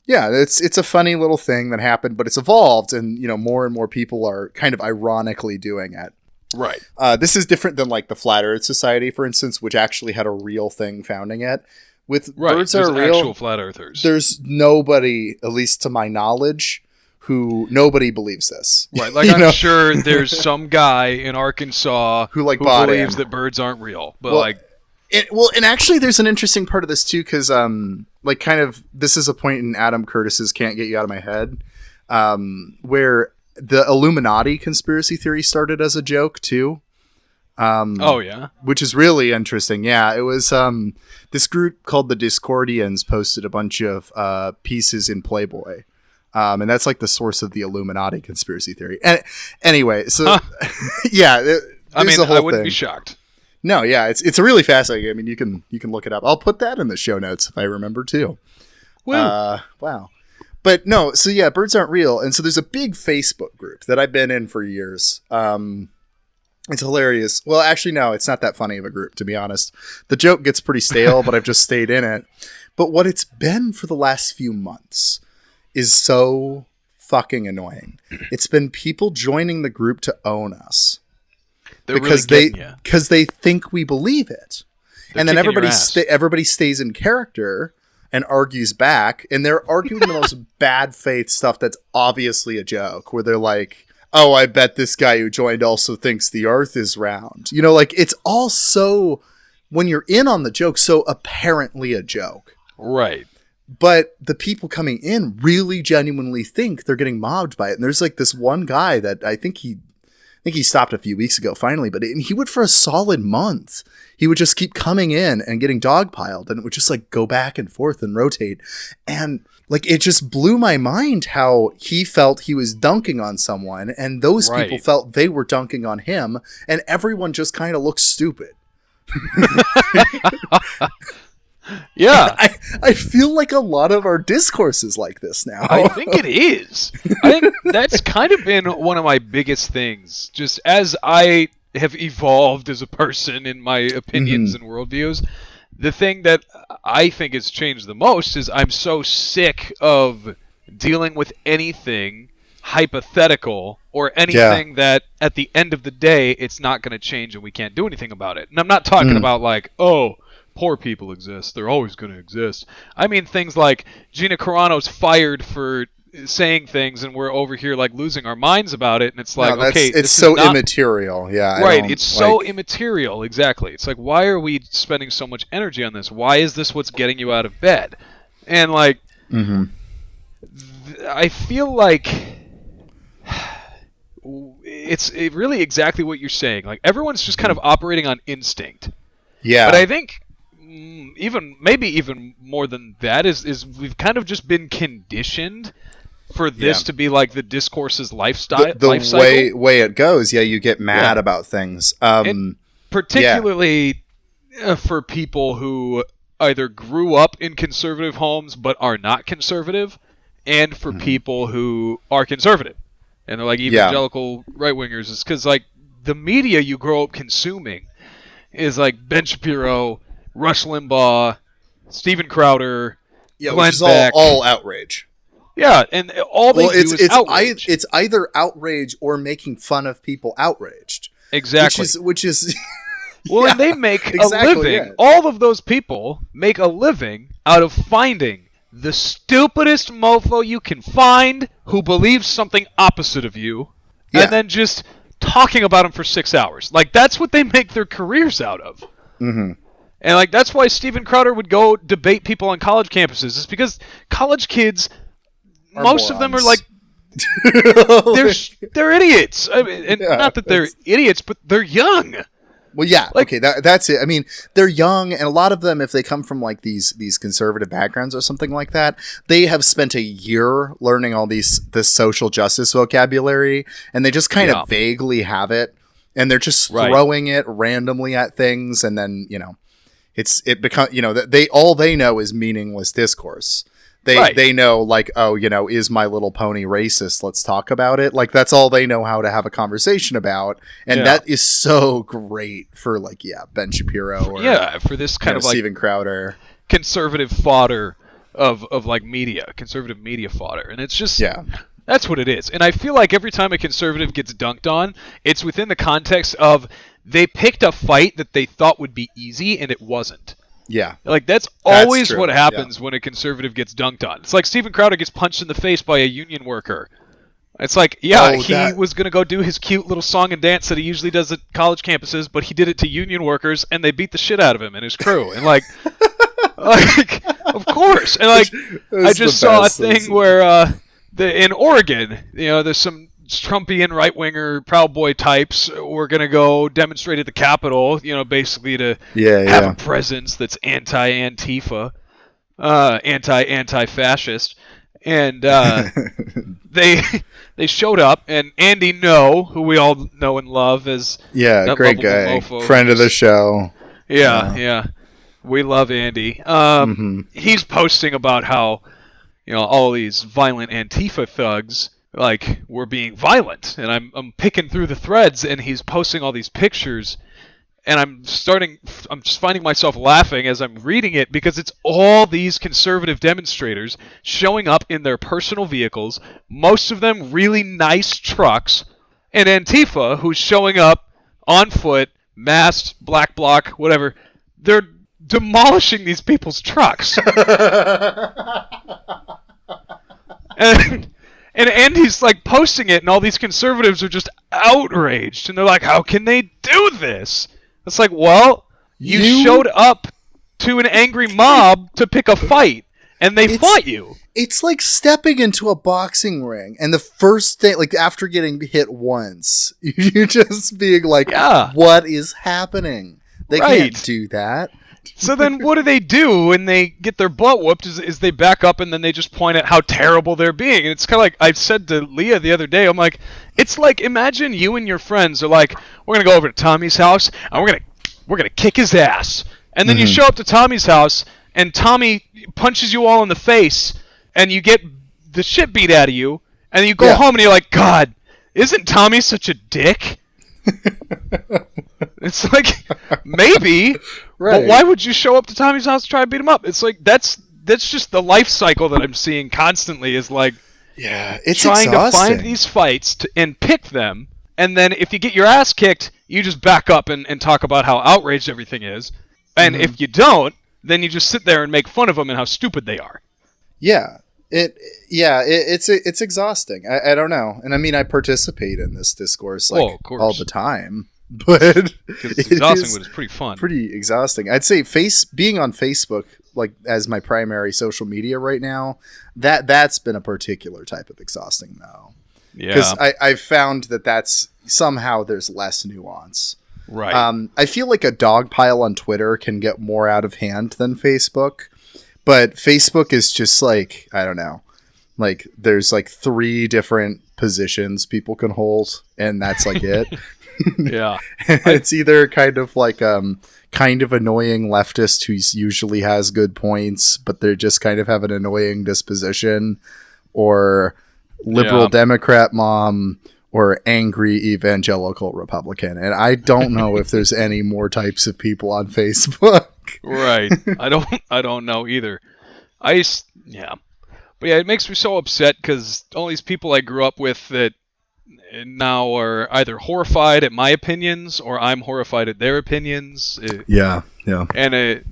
Yeah, it's a funny little thing that happened, but it's evolved, and more and more people are kind of ironically doing it. Right. This is different than like the Flat Earth Society, for instance, which actually had a real thing founding it. With birds are real, actual flat earthers. There's nobody, at least to my knowledge, nobody believes this. Right. Like I'm sure there's some guy in Arkansas who believes that birds aren't real, but and actually there's an interesting part of this too, because this is a point in Adam Curtis's Can't Get You Out of My Head, where the Illuminati conspiracy theory started as a joke too. Which is really interesting. Yeah, it was this group called the Discordians posted a bunch of pieces in Playboy. And that's like the source of the Illuminati conspiracy theory. And anyway, so yeah, I wouldn't be shocked. No, yeah, it's really fascinating. I mean, you can look it up. I'll put that in the show notes if I remember too. Wow. But no, so yeah, birds aren't real. And so there's a big Facebook group that I've been in for years. It's hilarious. Well, actually, no, it's not that funny of a group, to be honest. The joke gets pretty stale, but I've just stayed in it. But what it's been for the last few months is so fucking annoying. It's been people joining the group to own us. Because they think we believe it. And then everybody stays in character and argues back, and they're arguing the most bad faith stuff that's obviously a joke, where they're like, oh, I bet this guy who joined also thinks the earth is round. It's all so, when you're in on the joke, so apparently a joke. Right. But the people coming in really genuinely think they're getting mobbed by it. And there's like this one guy that I think he stopped a few weeks ago finally, but he would for a solid month. He would just keep coming in and getting dogpiled, and it would just like go back and forth and rotate. And like, it just blew my mind how he felt he was dunking on someone, and those people felt they were dunking on him, and everyone just kind of looked stupid. Yeah. I feel like a lot of our discourse is like this now. I think it is. I think that's kind of been one of my biggest things. Just as I have evolved as a person in my opinions and worldviews, the thing that I think has changed the most is I'm so sick of dealing with anything hypothetical or anything that at the end of the day it's not going to change and we can't do anything about it. And I'm not talking about like, oh, poor people exist. They're always going to exist. I mean things like Gina Carano's fired for saying things and we're over here like losing our minds about it, and it's like, it's so immaterial. Yeah, right. It's so immaterial. Exactly. It's like, why are we spending so much energy on this? Why is this what's getting you out of bed? And like, I feel like it's really exactly what you're saying. Like, everyone's just kind of operating on instinct. Yeah. But I think maybe even more than that is we've kind of just been conditioned for this to be like the discourse's lifestyle. The way it goes, you get mad about things. And particularly for people who either grew up in conservative homes but are not conservative, and for people who are conservative and they're like evangelical right-wingers, is because like the media you grow up consuming is like Ben Shapiro, Rush Limbaugh, Steven Crowder, Glenn which is Beck. all outrage. Yeah, and all they do is outrage. It's either outrage or making fun of people outraged. Exactly. Which is well, and they make a living. Yeah. All of those people make a living out of finding the stupidest mofo you can find who believes something opposite of you, and then just talking about him for 6 hours. Like, that's what they make their careers out of. Mm-hmm. And like, that's why Steven Crowder would go debate people on college campuses. It's because college kids, most of them are like they're idiots. I mean, and not that they're idiots, but they're young. Well, yeah, like, okay, that's it. I mean, they're young, and a lot of them, if they come from like these conservative backgrounds or something like that, they have spent a year learning all this social justice vocabulary, and they just kind of vaguely have it, and they're just throwing it randomly at things, and then it becomes all they know is meaningless discourse. They know, like, oh, is My Little Pony racist? Let's talk about it. Like, that's all they know how to have a conversation about. And that is so great for, like, Ben Shapiro or for this kind of like Steven Crowder. Conservative fodder of like media, conservative media fodder. And it's just, that's what it is. And I feel like every time a conservative gets dunked on, it's within the context of they picked a fight that they thought would be easy and it wasn't. Yeah. Like, that's always what happens when a conservative gets dunked on. It's like Steven Crowder gets punched in the face by a union worker. It's like, he was going to go do his cute little song and dance that he usually does at college campuses, but he did it to union workers, and they beat the shit out of him and his crew. And, like, of course. And, like, I just saw a thing where in Oregon, there's some Trumpian right-winger Proud Boy types were going to go demonstrate at the Capitol, basically to have a presence that's anti-Antifa, anti-fascist. And they showed up, and Andy No, who we all know and love as great guy, friend of the show. Yeah. We love Andy. He's posting about how, all these violent Antifa thugs like we're being violent, and I'm picking through the threads, and he's posting all these pictures, and I'm just finding myself laughing as I'm reading it, because it's all these conservative demonstrators showing up in their personal vehicles, most of them really nice trucks, and Antifa, who's showing up on foot, masked, black bloc, whatever. They're demolishing these people's trucks. And Andy's like posting it, and all these conservatives are just outraged, and they're like, "How can they do this?" It's like, well, you showed up to an angry mob to pick a fight, and they fought you. It's like stepping into a boxing ring, and the first thing, like after getting hit once, you're just being like, "What is happening?" They can't do that. So then what do when they get their butt whooped is they back up, and then they just point at how terrible they're being. And it's kind of like I said to Leah the other day, I'm like, it's like, imagine you and your friends are like, we're going to go over to Tommy's house, and we're gonna kick his ass. And then you show up to Tommy's house, and Tommy punches you all in the face, and you get the shit beat out of you, and then you go home and you're like, God, isn't Tommy such a dick? It's like, maybe, but why would you show up to Tommy's house to try to beat him up? It's like, that's just the life cycle that I'm seeing constantly, is like, it's trying exhausting. to find these fights and pick them, and then if you get your ass kicked, you just back up and talk about how outraged everything is, and if you don't, then you just sit there and make fun of them and how stupid they are. It's exhausting. I don't know, and I mean, I participate in this discourse all the time, but it's exhausting, but it's pretty fun. Pretty exhausting. I'd say being on Facebook, like as my primary social media right now, that's been a particular type of exhausting though. Yeah, because I've found that's somehow there's less nuance. Right. I feel like a dog pile on Twitter can get more out of hand than Facebook. But Facebook is just like, I don't know, like there's like 3 different positions people can hold, and that's like it. Yeah. It's either kind of like kind of annoying leftist who usually has good points, but they just kind of have an annoying disposition, or liberal Democrat mom, or angry evangelical Republican. And I don't know if there's any more types of people on Facebook. Right. I don't know either. But yeah, it makes me so upset, because all these people I grew up with that now are either horrified at my opinions, or I'm horrified at their opinions. Yeah. And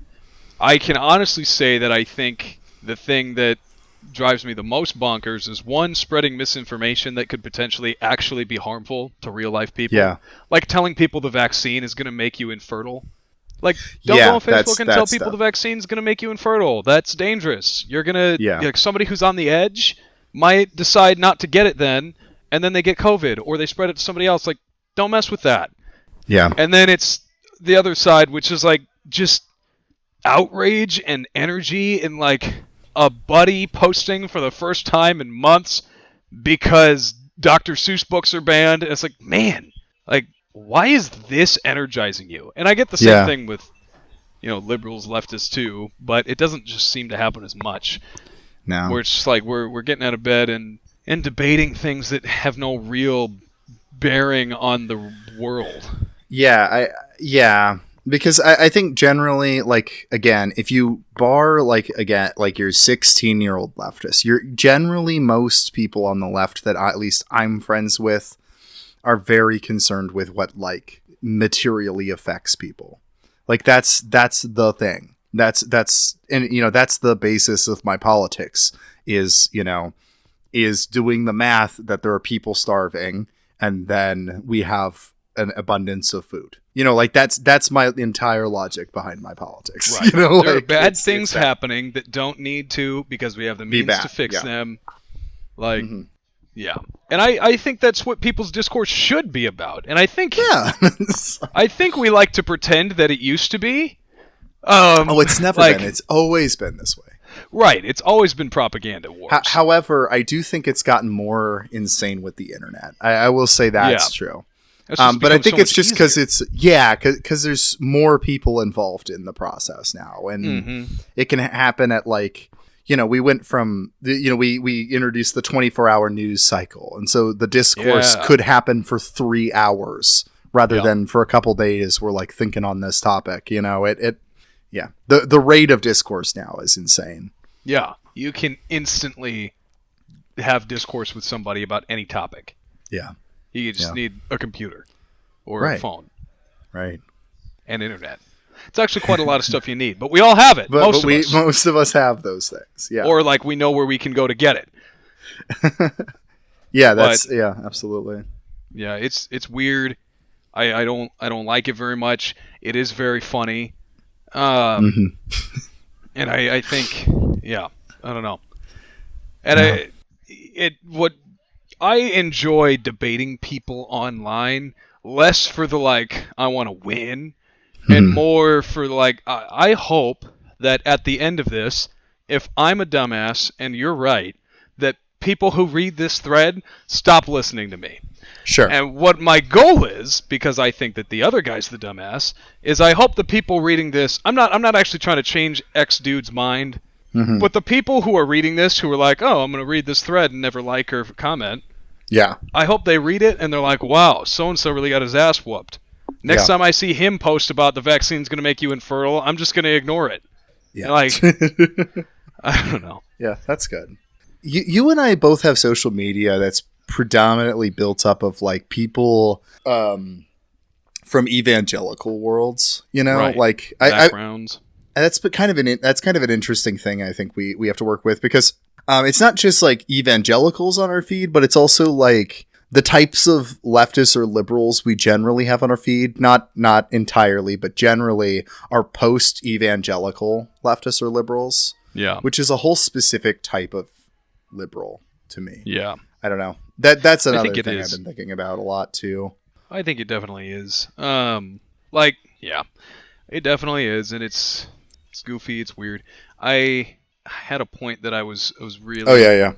I can honestly say that I think the thing that drives me the most bonkers is, one, spreading misinformation that could potentially actually be harmful to real life people. Yeah. Like telling people the vaccine is going to make you infertile. Like, don't go on Facebook and tell people the vaccine's going to make you infertile. That's dangerous. You're going to, like, somebody who's on the edge, might decide not to get it then, and then they get COVID, or they spread it to somebody else. Like, don't mess with that. Yeah. And then it's the other side, which is like just outrage and energy and like a buddy posting for the first time in months because Dr. Seuss books are banned. And it's like, man, like, why is this energizing you? And I get the same thing with, liberals, leftists too, but it doesn't just seem to happen as much. No. Where it's just like we're getting out of bed and debating things that have no real bearing on the world. Yeah, because I think generally, like, again, if you bar, like, again, like your 16-year-old leftist, you're generally, most people on the left that at least I'm friends with are very concerned with what, like, materially affects people. Like, that's the thing. That's and that's the basis of my politics is doing the math that there are people starving and then we have an abundance of food. Like that's my entire logic behind my politics. Right. There like, are bad things happening that don't need to because we have the means to fix them. Like, yeah. And I think that's what people's discourse should be about. And I think I think we like to pretend that it used to be. It's never been. It's always been this way. Right. It's always been propaganda wars. However, I do think it's gotten more insane with the internet. I will say that's true. But I think it's just because because there's more people involved in the process now, and it can happen at like, we went from we introduced the 24-hour news cycle, and so the discourse could happen for 3 hours rather than for a couple days. We're like thinking on this topic, the rate of discourse now is insane. Yeah, you can instantly have discourse with somebody about any topic. Yeah. You just need a computer or a phone. Right. And internet. It's actually quite a lot of stuff you need, but we all have it. Most of us have those things. Yeah. Or like we know where we can go to get it. Absolutely. Yeah, it's weird. I don't like it very much. It is very funny. And I think I don't know. And I enjoy debating people online less for the like I want to win and more for like I hope that at the end of this, if I'm a dumbass and you're right, that people who read this thread stop listening to me. Sure. And what my goal is, because I think that the other guy's the dumbass, is I hope the people reading this, I'm not actually trying to change X dude's mind. But the people who are reading this, who are like, oh, I'm going to read this thread and never like or comment. Yeah. I hope they read it and they're like, wow, so-and-so really got his ass whooped. Next time I see him post about the vaccine's going to make you infertile, I'm just going to ignore it. Yeah. Like, I don't know. Yeah, that's good. You and I both have social media that's predominantly built up of like people from evangelical worlds, like backgrounds. That's kind of an interesting thing. I think we have to work with because it's not just like evangelicals on our feed, but it's also like the types of leftists or liberals we generally have on our feed. Not entirely, but generally are post evangelical leftists or liberals. Yeah, which is a whole specific type of liberal to me. Yeah, I don't know. That's another thing I've been thinking about a lot too. I think it definitely is. It definitely is, and it's goofy. It's weird. I had a point that I was really. Oh yeah.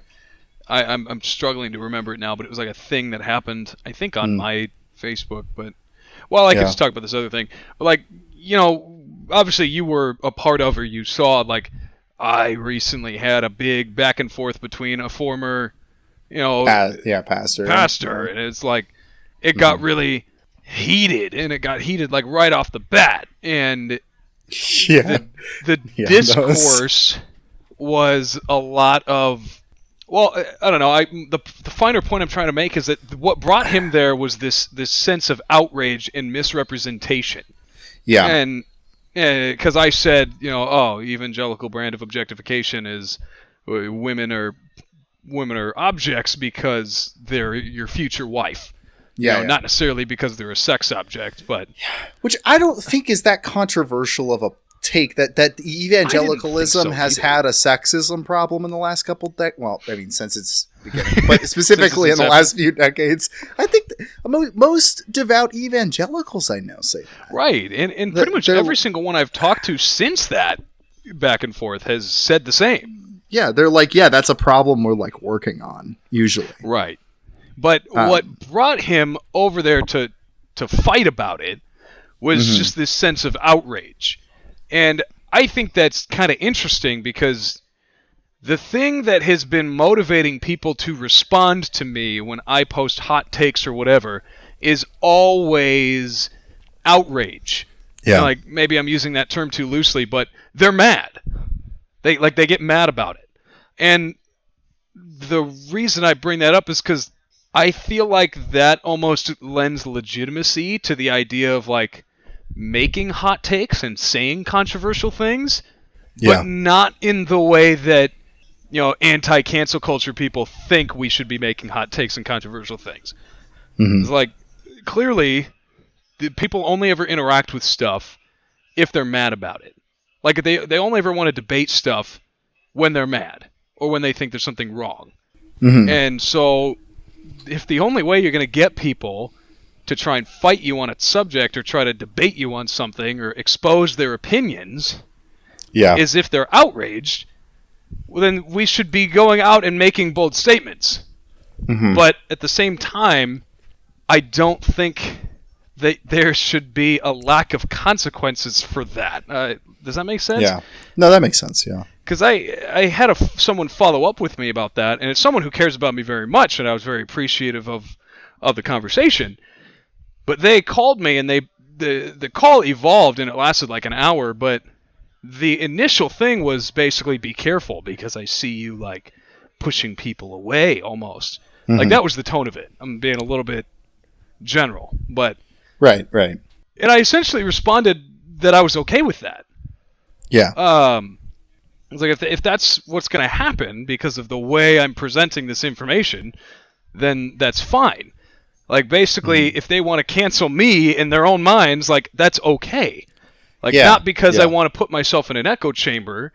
I'm struggling to remember it now, but it was like a thing that happened. I think on my Facebook, but I could just talk about this other thing. But like, obviously you were a part of, or you saw, like, I recently had a big back and forth between a former, pastor, and it's like it got really heated, and it got heated like right off the bat, and the discourse was a lot of, I don't know. The finer point I'm trying to make is that what brought him there was this sense of outrage and misrepresentation. Yeah, and because I said, evangelical brand of objectification is women are objects because they're your future wife. Not necessarily because they're a sex object, but which I don't think is that controversial of a take that evangelicalism has had a sexism problem in the last couple well, I mean, since its beginning, but specifically in the last few decades. I think most devout evangelicals I know say that. Right, and pretty much every single one I've talked to since that back and forth has said the same. Yeah, they're like, yeah, that's a problem we're like working on usually. Right, but what brought him over there to fight about it was just this sense of outrage. And I think that's kind of interesting because the thing that has been motivating people to respond to me when I post hot takes or whatever is always outrage. Yeah. You know, like maybe I'm using that term too loosely, but they're mad. They get mad about it. And the reason I bring that up is because I feel like that almost lends legitimacy to the idea of like making hot takes and saying controversial things, but not in the way that, you know, anti-cancel culture people think we should be making hot takes and controversial things. It's like, clearly, the people only ever interact with stuff if they're mad about it. Like, they only ever want to debate stuff when they're mad or when they think there's something wrong. And so, if the only way you're going to get people to try and fight you on a subject or try to debate you on something or expose their opinions is if they're outraged, well, then we should be going out and making bold statements. But at the same time, I don't think that there should be a lack of consequences for that. Does that make sense? Yeah. No, that makes sense, yeah. Because I had someone follow up with me about that, and it's someone who cares about me very much, and I was very appreciative of the conversation. But they called me, and the call evolved, and it lasted like an hour, but the initial thing was basically be careful, because I see you, like, pushing people away, almost. Like, that was the tone of it. I'm being a little bit general, but... Right. And I essentially responded that I was okay with that. Yeah. I was like, if that's what's going to happen because of the way I'm presenting this information, then that's fine. Like, basically, if they want to cancel me in their own minds, like, that's okay. Like, not because I want to put myself in an echo chamber,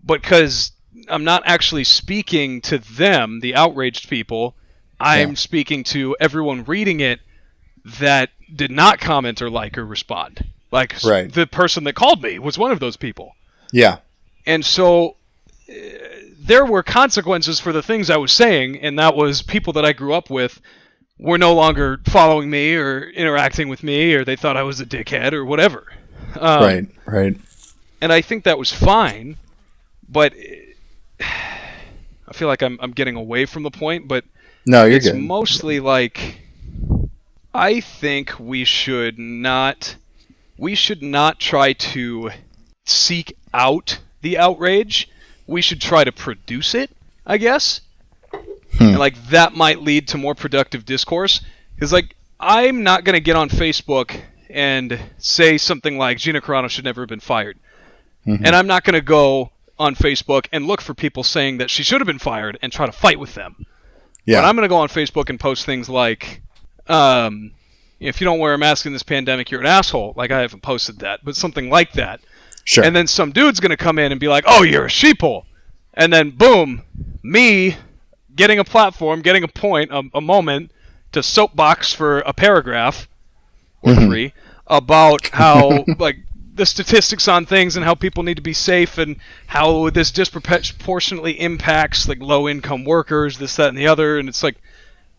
but because I'm not actually speaking to them, the outraged people. I'm speaking to everyone reading it that did not comment or like or respond. Like, the person that called me was one of those people. Yeah. And so there were consequences for the things I was saying, and that was people that I grew up with were no longer following me or interacting with me, or they thought I was a dickhead or whatever. Right. And I think that was fine, but I feel like I'm getting away from the point, but no, you're it's good. Mostly like, I think we should not try to seek out the outrage. We should try to produce it, I guess. And like, that might lead to more productive discourse. Because like, I'm not going to get on Facebook and say something like Gina Carano should never have been fired. And I'm not going to go on Facebook and look for people saying that she should have been fired and try to fight with them. But I'm going to go on Facebook and post things like, if you don't wear a mask in this pandemic, you're an asshole. Like, I haven't posted that, but something like that. Sure. And then some dude's going to come in and be like, oh, you're a sheeple. And then, boom, me getting a platform, getting a point, a moment to soapbox for a paragraph or three about how, like, the statistics on things and how people need to be safe and how this disproportionately impacts, like, low-income workers, this, that, and the other. And it's like,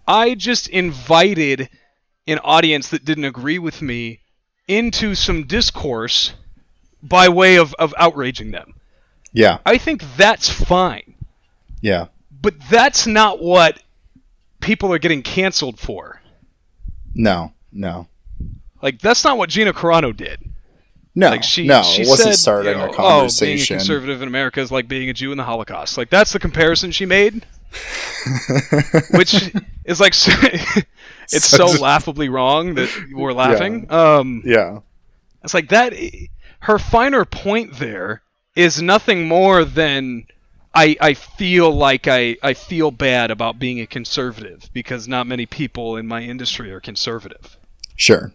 I just invited an audience that didn't agree with me into some discourse by way of outraging them. Yeah. I think that's fine. Yeah. But that's not what people are getting canceled for. No. Like, that's not what Gina Carano did. No, like she it wasn't said, starting a conversation. Being a conservative in America is like being a Jew in the Holocaust. Like, that's the comparison she made. Which is like, it's so laughably wrong that we're laughing. Yeah. It's like that. Her finer point there is nothing more than I feel like I feel bad about being a conservative because not many people in my industry are conservative. Sure.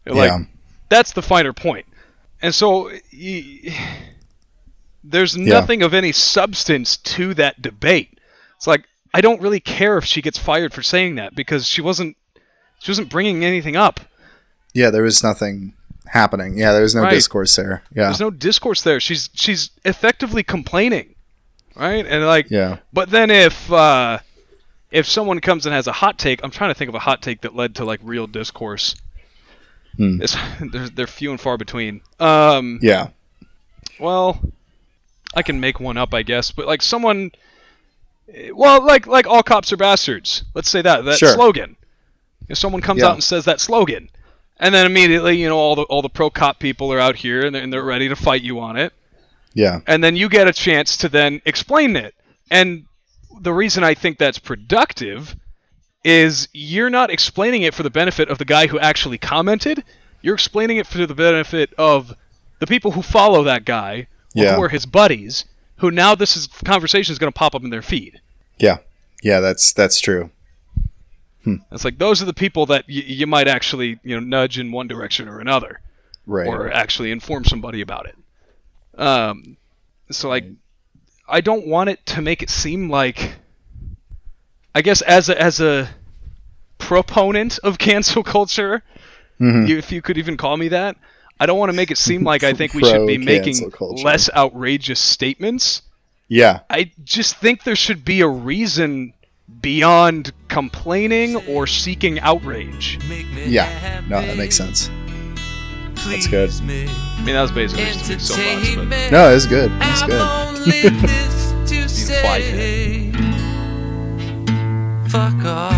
Like, that's the finer point. And so there's nothing of any substance to that debate. It's like, I don't really care if she gets fired for saying that, because she wasn't bringing anything up. Yeah, there was nothing happening. Yeah, there was no discourse there. Yeah, there's no discourse there. She's effectively complaining, right? And like, but then if someone comes and has a hot take, I'm trying to think of a hot take that led to like real discourse. They're few and far between. Yeah. Well, I can make one up, I guess, but like someone, well, like all cops are bastards. Let's say that slogan. If someone comes out and says that slogan, and then immediately, you know, all the pro cop people are out here and they're ready to fight you on it. Yeah. And then you get a chance to then explain it. And the reason I think that's productive is you're not explaining it for the benefit of the guy who actually commented. You're explaining it for the benefit of the people who follow that guy, or who are his buddies, who now conversation is going to pop up in their feed. Yeah. Yeah, that's true. It's like those are the people that you might actually, you know, nudge in one direction or another, right? Or actually inform somebody about it. So like, I don't want it to make it seem like, I guess as a proponent of cancel culture, if you could even call me that, I don't want to make it seem like I think we should be making less outrageous statements. Yeah. I just think there should be a reason beyond complaining or seeking outrage. Yeah. No, that makes sense. That's good. I mean, that was basically just a big soapbox, but... No, it's good. It's good. Fuck off.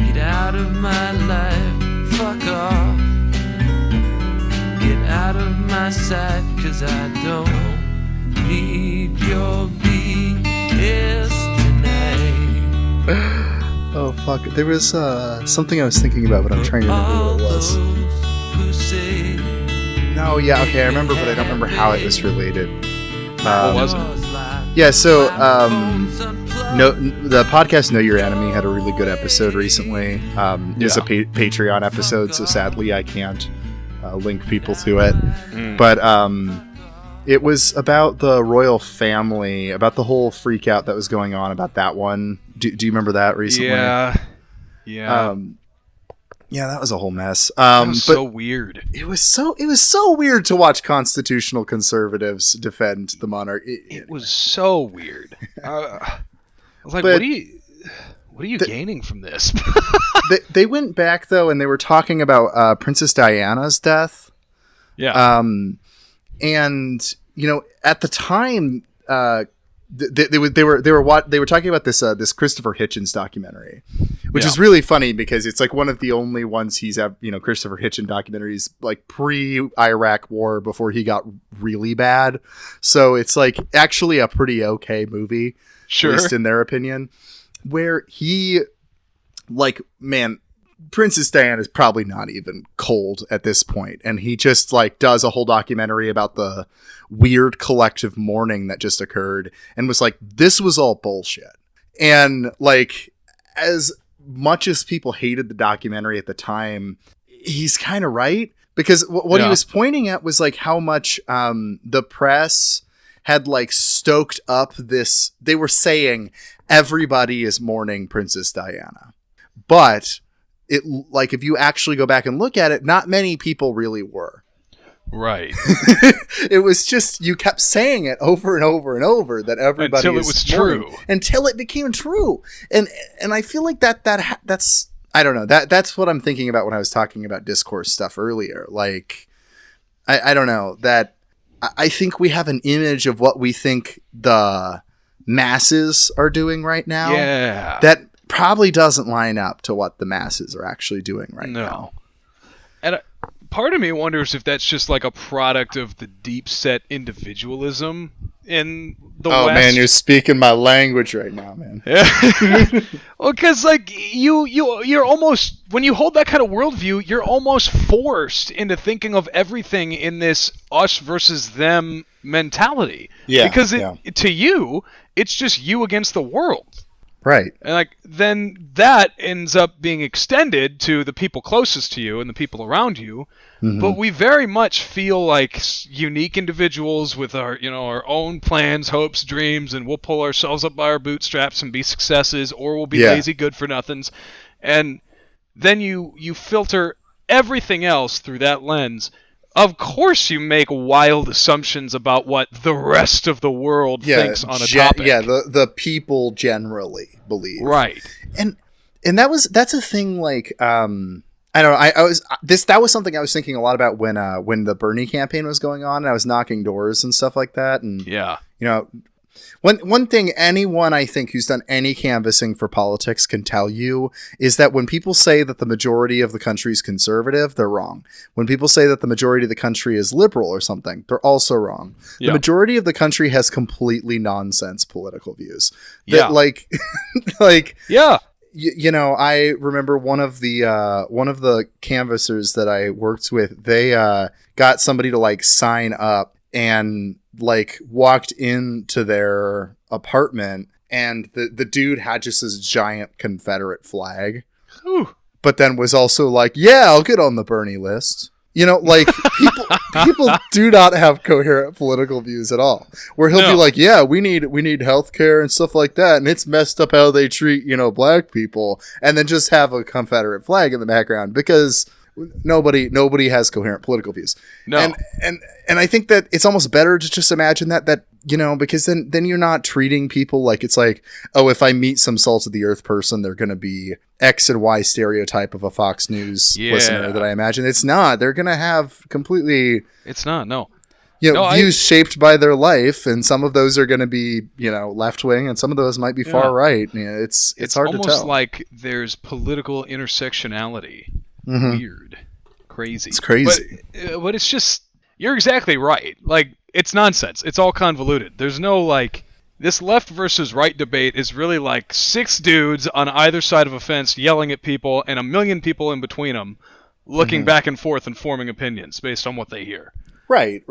Get out of my life. Fuck off. Get out of my sight, 'cause I don't need your BS tonight. Oh, fuck. There was something I was thinking about, but I'm trying to remember what it was. No, yeah, okay, I remember, but I don't remember how it was related. What was it? Yeah, so the podcast Know Your Enemy had a really good episode recently. It's a Patreon episode, so sadly I can't link people to it. But it was about the royal family, about the whole freak out that was going on about that one. Do you remember that recently? Yeah. Yeah, that was a whole mess. That was so weird. It was so weird to watch constitutional conservatives defend the monarch. It was so weird. I was like, what are you gaining from this? they went back though, and they were talking about Princess Diana's death. Yeah. And you know, at the time, they were talking about this Christopher Hitchens documentary, which is really funny because it's like one of the only ones Christopher Hitchens documentaries like pre-Iraq war before he got really bad. So it's like actually a pretty okay movie, at least in their opinion, where he like, man, Princess Diana is probably not even cold at this point, and he just like does a whole documentary about the weird collective mourning that just occurred, and was like, this was all bullshit. And like, as much as people hated the documentary at the time, he's kind of right, because what he was pointing at was like how much the press had like stoked up this. They were saying everybody is mourning Princess Diana, but it, like, if you actually go back and look at it, not many people really were. Right. It was just, you kept saying it over and over and over that everybody until it was true. Until it became true. And I feel like that's I don't know. That's what I'm thinking about when I was talking about discourse stuff earlier. Like, I don't know, that I think we have an image of what we think the masses are doing right now. Yeah. That probably doesn't line up to what the masses are actually doing right now. And part of me wonders if that's just like a product of the deep set individualism in the West. Oh man, you're speaking my language right now, man. Yeah. Well, because like you're almost, when you hold that kind of worldview, you're almost forced into thinking of everything in this us versus them mentality. Yeah. Because to you, it's just you against the world. Right. And like then that ends up being extended to the people closest to you and the people around you. Mm-hmm. But we very much feel like unique individuals with our, our own plans, hopes, dreams, and we'll pull ourselves up by our bootstraps and be successes, or we'll be lazy good for nothings. And then you filter everything else through that lens. Of course you make wild assumptions about what the rest of the world thinks on a topic. Yeah, the people generally believe. Right. And that's a thing like I don't know, that was something I was thinking a lot about when the Bernie campaign was going on and I was knocking doors and stuff like that. And one thing anyone I think who's done any canvassing for politics can tell you is that when people say that the majority of the country is conservative, they're wrong. When people say that the majority of the country is liberal or something, they're also wrong. Yeah. The majority of the country has completely nonsense political views. That I remember one of the canvassers that I worked with, they got somebody to like sign up and like walked into their apartment and the dude had just this giant Confederate flag. Ooh. But then was also like, yeah, I'll get on the Bernie list. Like people do not have coherent political views at all. Where he'll be like, yeah, we need healthcare and stuff like that, and it's messed up how they treat black people, and then just have a Confederate flag in the background because nobody has coherent political views. No, and I think that it's almost better to just imagine that because then you're not treating people like it's like, oh, if I meet some salt of the earth person, they're going to be X and Y stereotype of a Fox News listener that I imagine. It's not. They're going to have completely... It's not, no. Views shaped by their life, and some of those are going to be, left-wing, and some of those might be far-right. It's hard to tell. It's almost like there's political intersectionality. Mm-hmm. Weird. Crazy. It's crazy. But it's just... You're exactly right. Like, it's nonsense. It's all convoluted. There's no, like... This left versus right debate is really like 6 dudes on either side of a fence yelling at people and a million people in between them looking back and forth and forming opinions based on what they hear. Right.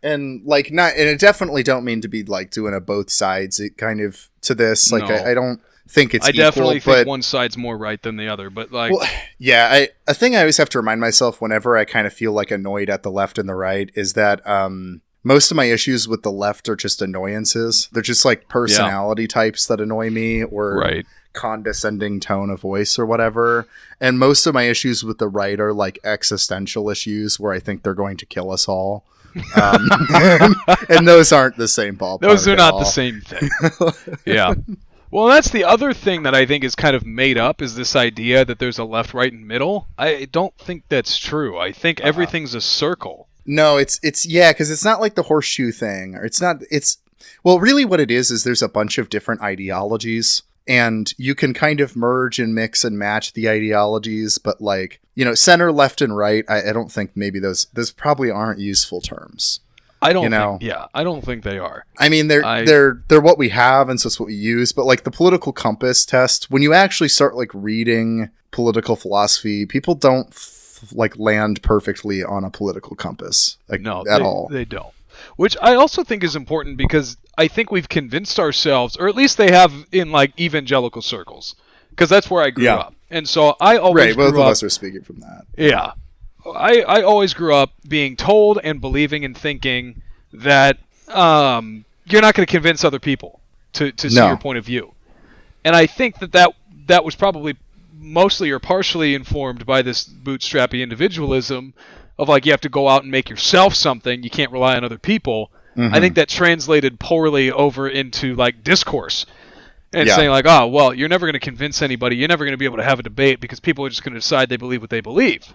And like and I definitely don't mean to be like doing a both sides kind of to this. Like, no. I don't think it's equal. I definitely think one side's more right than the other, but like... Well, yeah, a thing I always have to remind myself whenever I kind of feel like annoyed at the left and the right is that... most of my issues with the left are just annoyances. They're just like personality types that annoy me or condescending tone of voice or whatever. And most of my issues with the right are like existential issues where I think they're going to kill us all. And those aren't the same ballpark. Those are not the same thing. Yeah. Well, that's the other thing that I think is kind of made up is this idea that there's a left, right, and middle. I don't think that's true. I think everything's a circle. No, it's because it's not like the horseshoe thing, or well, really what it is there's a bunch of different ideologies and you can kind of merge and mix and match the ideologies, but like, center, left, and right, I don't think maybe those probably aren't useful terms. I don't I don't think they are. I mean, they're what we have, and so it's what we use, but like the political compass test, when you actually start like reading political philosophy, people don't like land perfectly on a political compass all. They don't, which I also think is important because I think we've convinced ourselves, or at least they have in like evangelical circles, because that's where I grew up, and so I always both of us are speaking from that. Yeah, I always grew up being told and believing and thinking that you're not going to convince other people to see your point of view, and I think that was probably mostly or partially informed by this bootstrappy individualism of like you have to go out and make yourself something, you can't rely on other people. I think that translated poorly over into like discourse and saying like, oh, well, you're never going to convince anybody, you're never going to be able to have a debate because people are just going to decide they believe what they believe.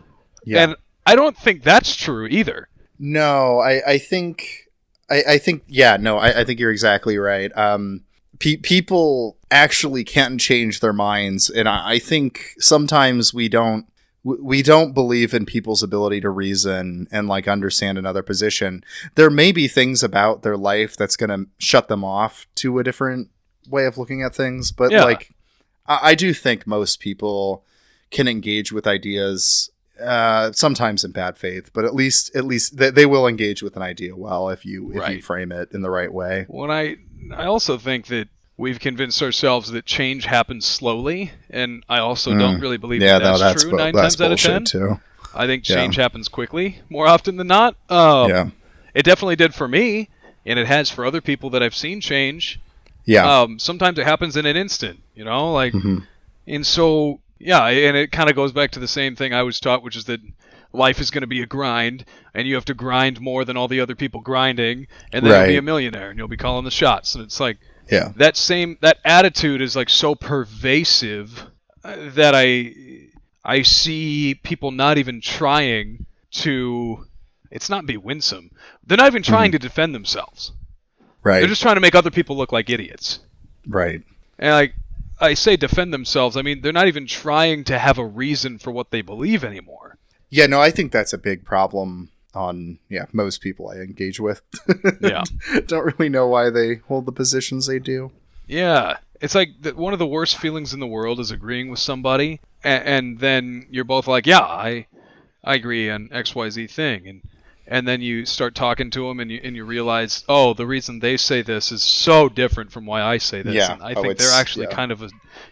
And I don't think that's true either. No, I think you're exactly right. People actually can change their minds, and I think sometimes we don't believe in people's ability to reason and like understand another position. There may be things about their life that's going to shut them off to a different way of looking at things, but like I do think most people can engage with ideas, sometimes in bad faith, but at least they will engage with an idea well if you frame it in the right way. Well, I also think that we've convinced ourselves that change happens slowly, and I also don't really believe that's true 9 times out of 10. Too. I think change happens quickly more often than not. It definitely did for me, and it has for other people that I've seen change. Yeah. Sometimes it happens in an instant, and so, and it kind of goes back to the same thing I was taught, which is that life is going to be a grind, and you have to grind more than all the other people grinding, and then you'll be a millionaire, and you'll be calling the shots. And it's like, that attitude is like so pervasive that I see people not even trying to, it's not be winsome. They're not even trying to defend themselves. Right. They're just trying to make other people look like idiots. Right. And I say defend themselves. I mean, they're not even trying to have a reason for what they believe anymore. Yeah, no, I think that's a big problem on, most people I engage with. Don't really know why they hold the positions they do. Yeah. It's like one of the worst feelings in the world is agreeing with somebody, and then you're both like, I agree on XYZ thing. And then you start talking to them, and you realize, the reason they say this is so different from why I say this. Yeah. And I think they're actually kind of a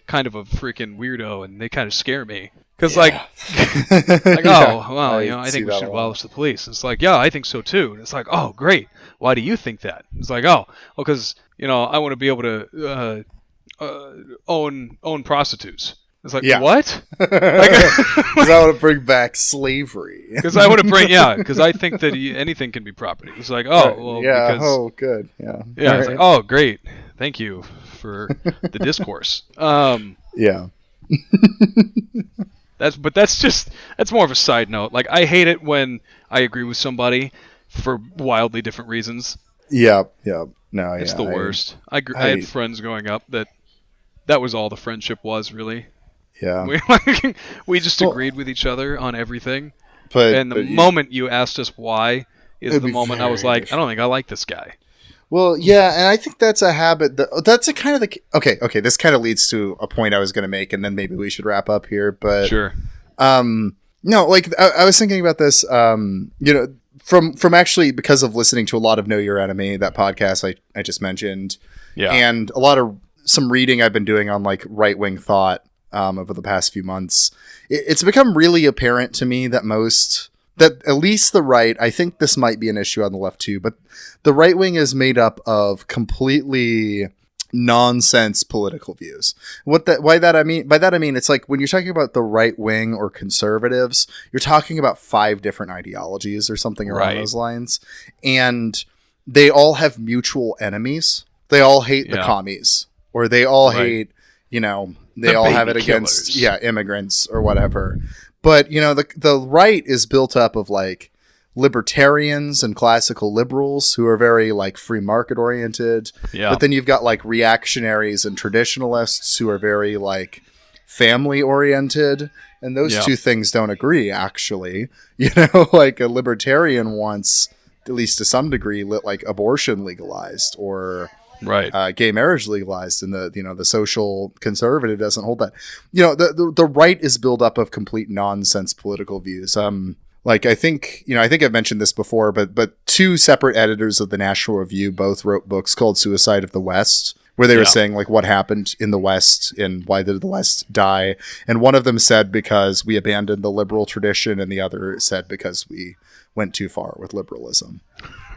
freaking weirdo, and they kind of scare me. Because I think we should abolish the police. It's like, I think so too. And it's like, oh, great. Why do you think that? It's like, because I want to be able to own prostitutes. It's like, what? Because I want to bring back slavery. Because I want to because I think that anything can be property. It's like, because, good. Yeah. Yeah, it's like, oh, great. Thank you for the discourse. That's more of a side note. Like, I hate it when I agree with somebody for wildly different reasons. No, it's the worst. I had friends growing up that was all the friendship was, really. Yeah. We just agreed with each other on everything. But the moment you asked us why is the moment I was like, I don't think I like this guy. Well, yeah, and I think that's a habit. That's a kind of the... Okay, this kind of leads to a point I was going to make, and then maybe we should wrap up here, but... Sure. No, like, I was thinking about this, from actually, because of listening to a lot of Know Your Enemy, that podcast I just mentioned, and some reading I've been doing on, like, right-wing thought over the past few months, it's become really apparent to me that at least the right, I think this might be an issue on the left too, but the right wing is made up of completely nonsense political views. By that I mean it's like when you're talking about the right wing or conservatives, you're talking about 5 different ideologies or something around those lines, and they all have mutual enemies. They all hate the commies, or they all hate, they all have it against immigrants or whatever. But, the right is built up of, like, libertarians and classical liberals who are very, like, free market oriented. Yeah. But then you've got, like, reactionaries and traditionalists who are very, like, family oriented. And those two things don't agree, actually. Like, a libertarian wants, at least to some degree, like, abortion legalized or... gay marriage legalized, and the social conservative doesn't hold that. The right is built up of complete nonsense political views. Like I think I've mentioned this before, but 2 separate editors of the National Review both wrote books called Suicide of the West, where they were saying like what happened in the West and why did the West die. And one of them said because we abandoned the liberal tradition, and the other said because we went too far with liberalism.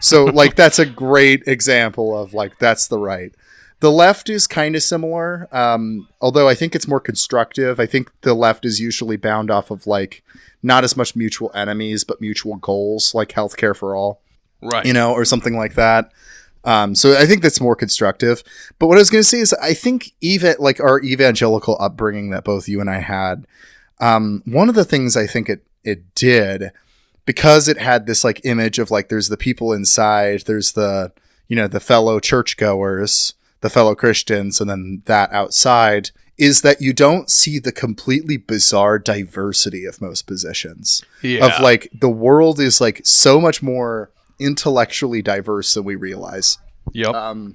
So, like, that's a great example of, like, that's the right. The left is kind of similar, although I think it's more constructive. I think the left is usually bound off of, like, not as much mutual enemies, but mutual goals, like healthcare for all. Right. Or something like that. So I think that's more constructive. But what I was going to say is I think even, like, our evangelical upbringing that both you and I had, one of the things I think it did... because it had this like image of like, there's the people inside, there's the, the fellow churchgoers, the fellow Christians, and then that outside, is that you don't see the completely bizarre diversity of most positions. Yeah. Of like, the world is like so much more intellectually diverse than we realize. Yep. And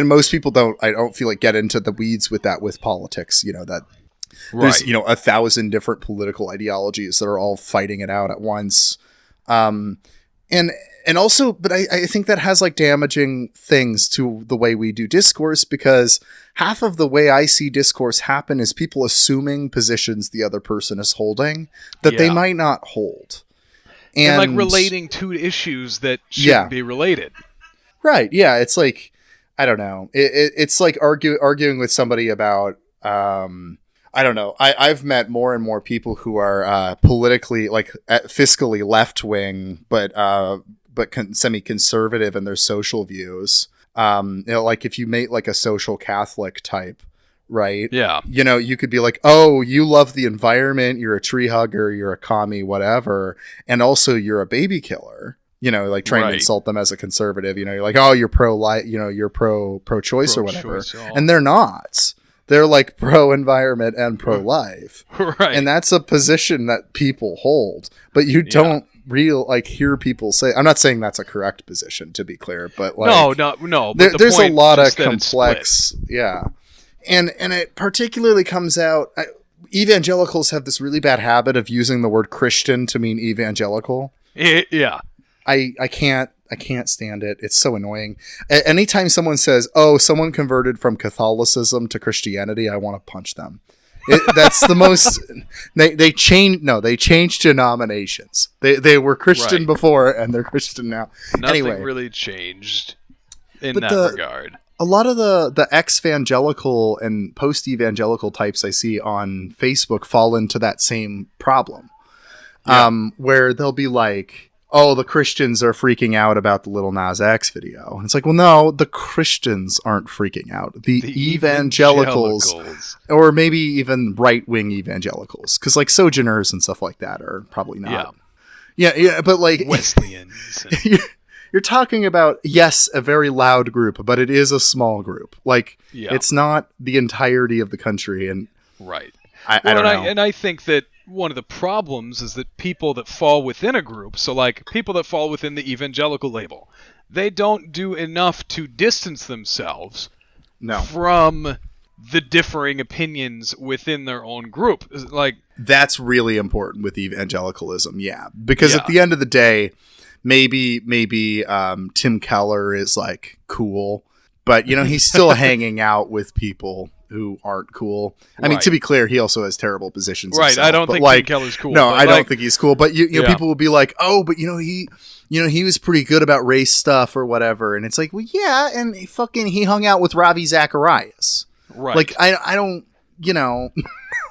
most people I don't feel like get into the weeds with that with politics, that there's, 1,000 different political ideologies that are all fighting it out at once. And And also, but I think that has like damaging things to the way we do discourse, because half of the way I see discourse happen is people assuming positions the other person is holding that they might not hold. And like relating to issues that shouldn't be related. Right. Yeah. It's like, I don't know. It's like arguing with somebody about, I don't know. I've met more and more people who are politically, like fiscally left wing, but semi-conservative in their social views. Like if you mate like a social Catholic type, right? Yeah. You could be like, oh, you love the environment, you're a tree hugger, you're a commie, whatever, and also you're a baby killer. Like trying to insult them as a conservative. You're like, oh, you're pro-life, you're pro-choice or whatever, and they're not. They're like pro-environment and pro-life, right? And that's a position that people hold, but you don't hear people say. I'm not saying that's a correct position, to be clear, but like no. There's a lot of complex, and it particularly comes out. Evangelicals have this really bad habit of using the word Christian to mean evangelical. Yeah, I can't stand it. It's so annoying. Anytime someone says, "Oh, someone converted from Catholicism to Christianity," I want to punch them. That's the most. They changed denominations. They were Christian before, and they're Christian now. Nothing really changed in that regard. A lot of the exvangelical and post-evangelical types I see on Facebook fall into that same problem, where they'll be like, oh, the Christians are freaking out about the Lil Nas X video. And it's like, well, no, the Christians aren't freaking out. The evangelicals, or maybe even right-wing evangelicals, because like Sojourners and stuff like that are probably not. Yeah, but like Wesleyans. You're talking about, yes, a very loud group, but it is a small group. Like, it's not the entirety of the country. And I don't know. And I think that one of the problems is that people that fall within a group, so like people that fall within the evangelical label, they don't do enough to distance themselves from the differing opinions within their own group. Like, that's really important with evangelicalism, because at the end of the day, maybe Tim Keller is like cool, but he's still hanging out with people who aren't cool. I mean, to be clear, he also has terrible positions. Right. Himself, I don't think Tim Keller's cool. No, I don't think he's cool. But you know, people will be like, oh, but he was pretty good about race stuff or whatever. And it's like, well, yeah, and he hung out with Ravi Zacharias. Right. Like, I don't,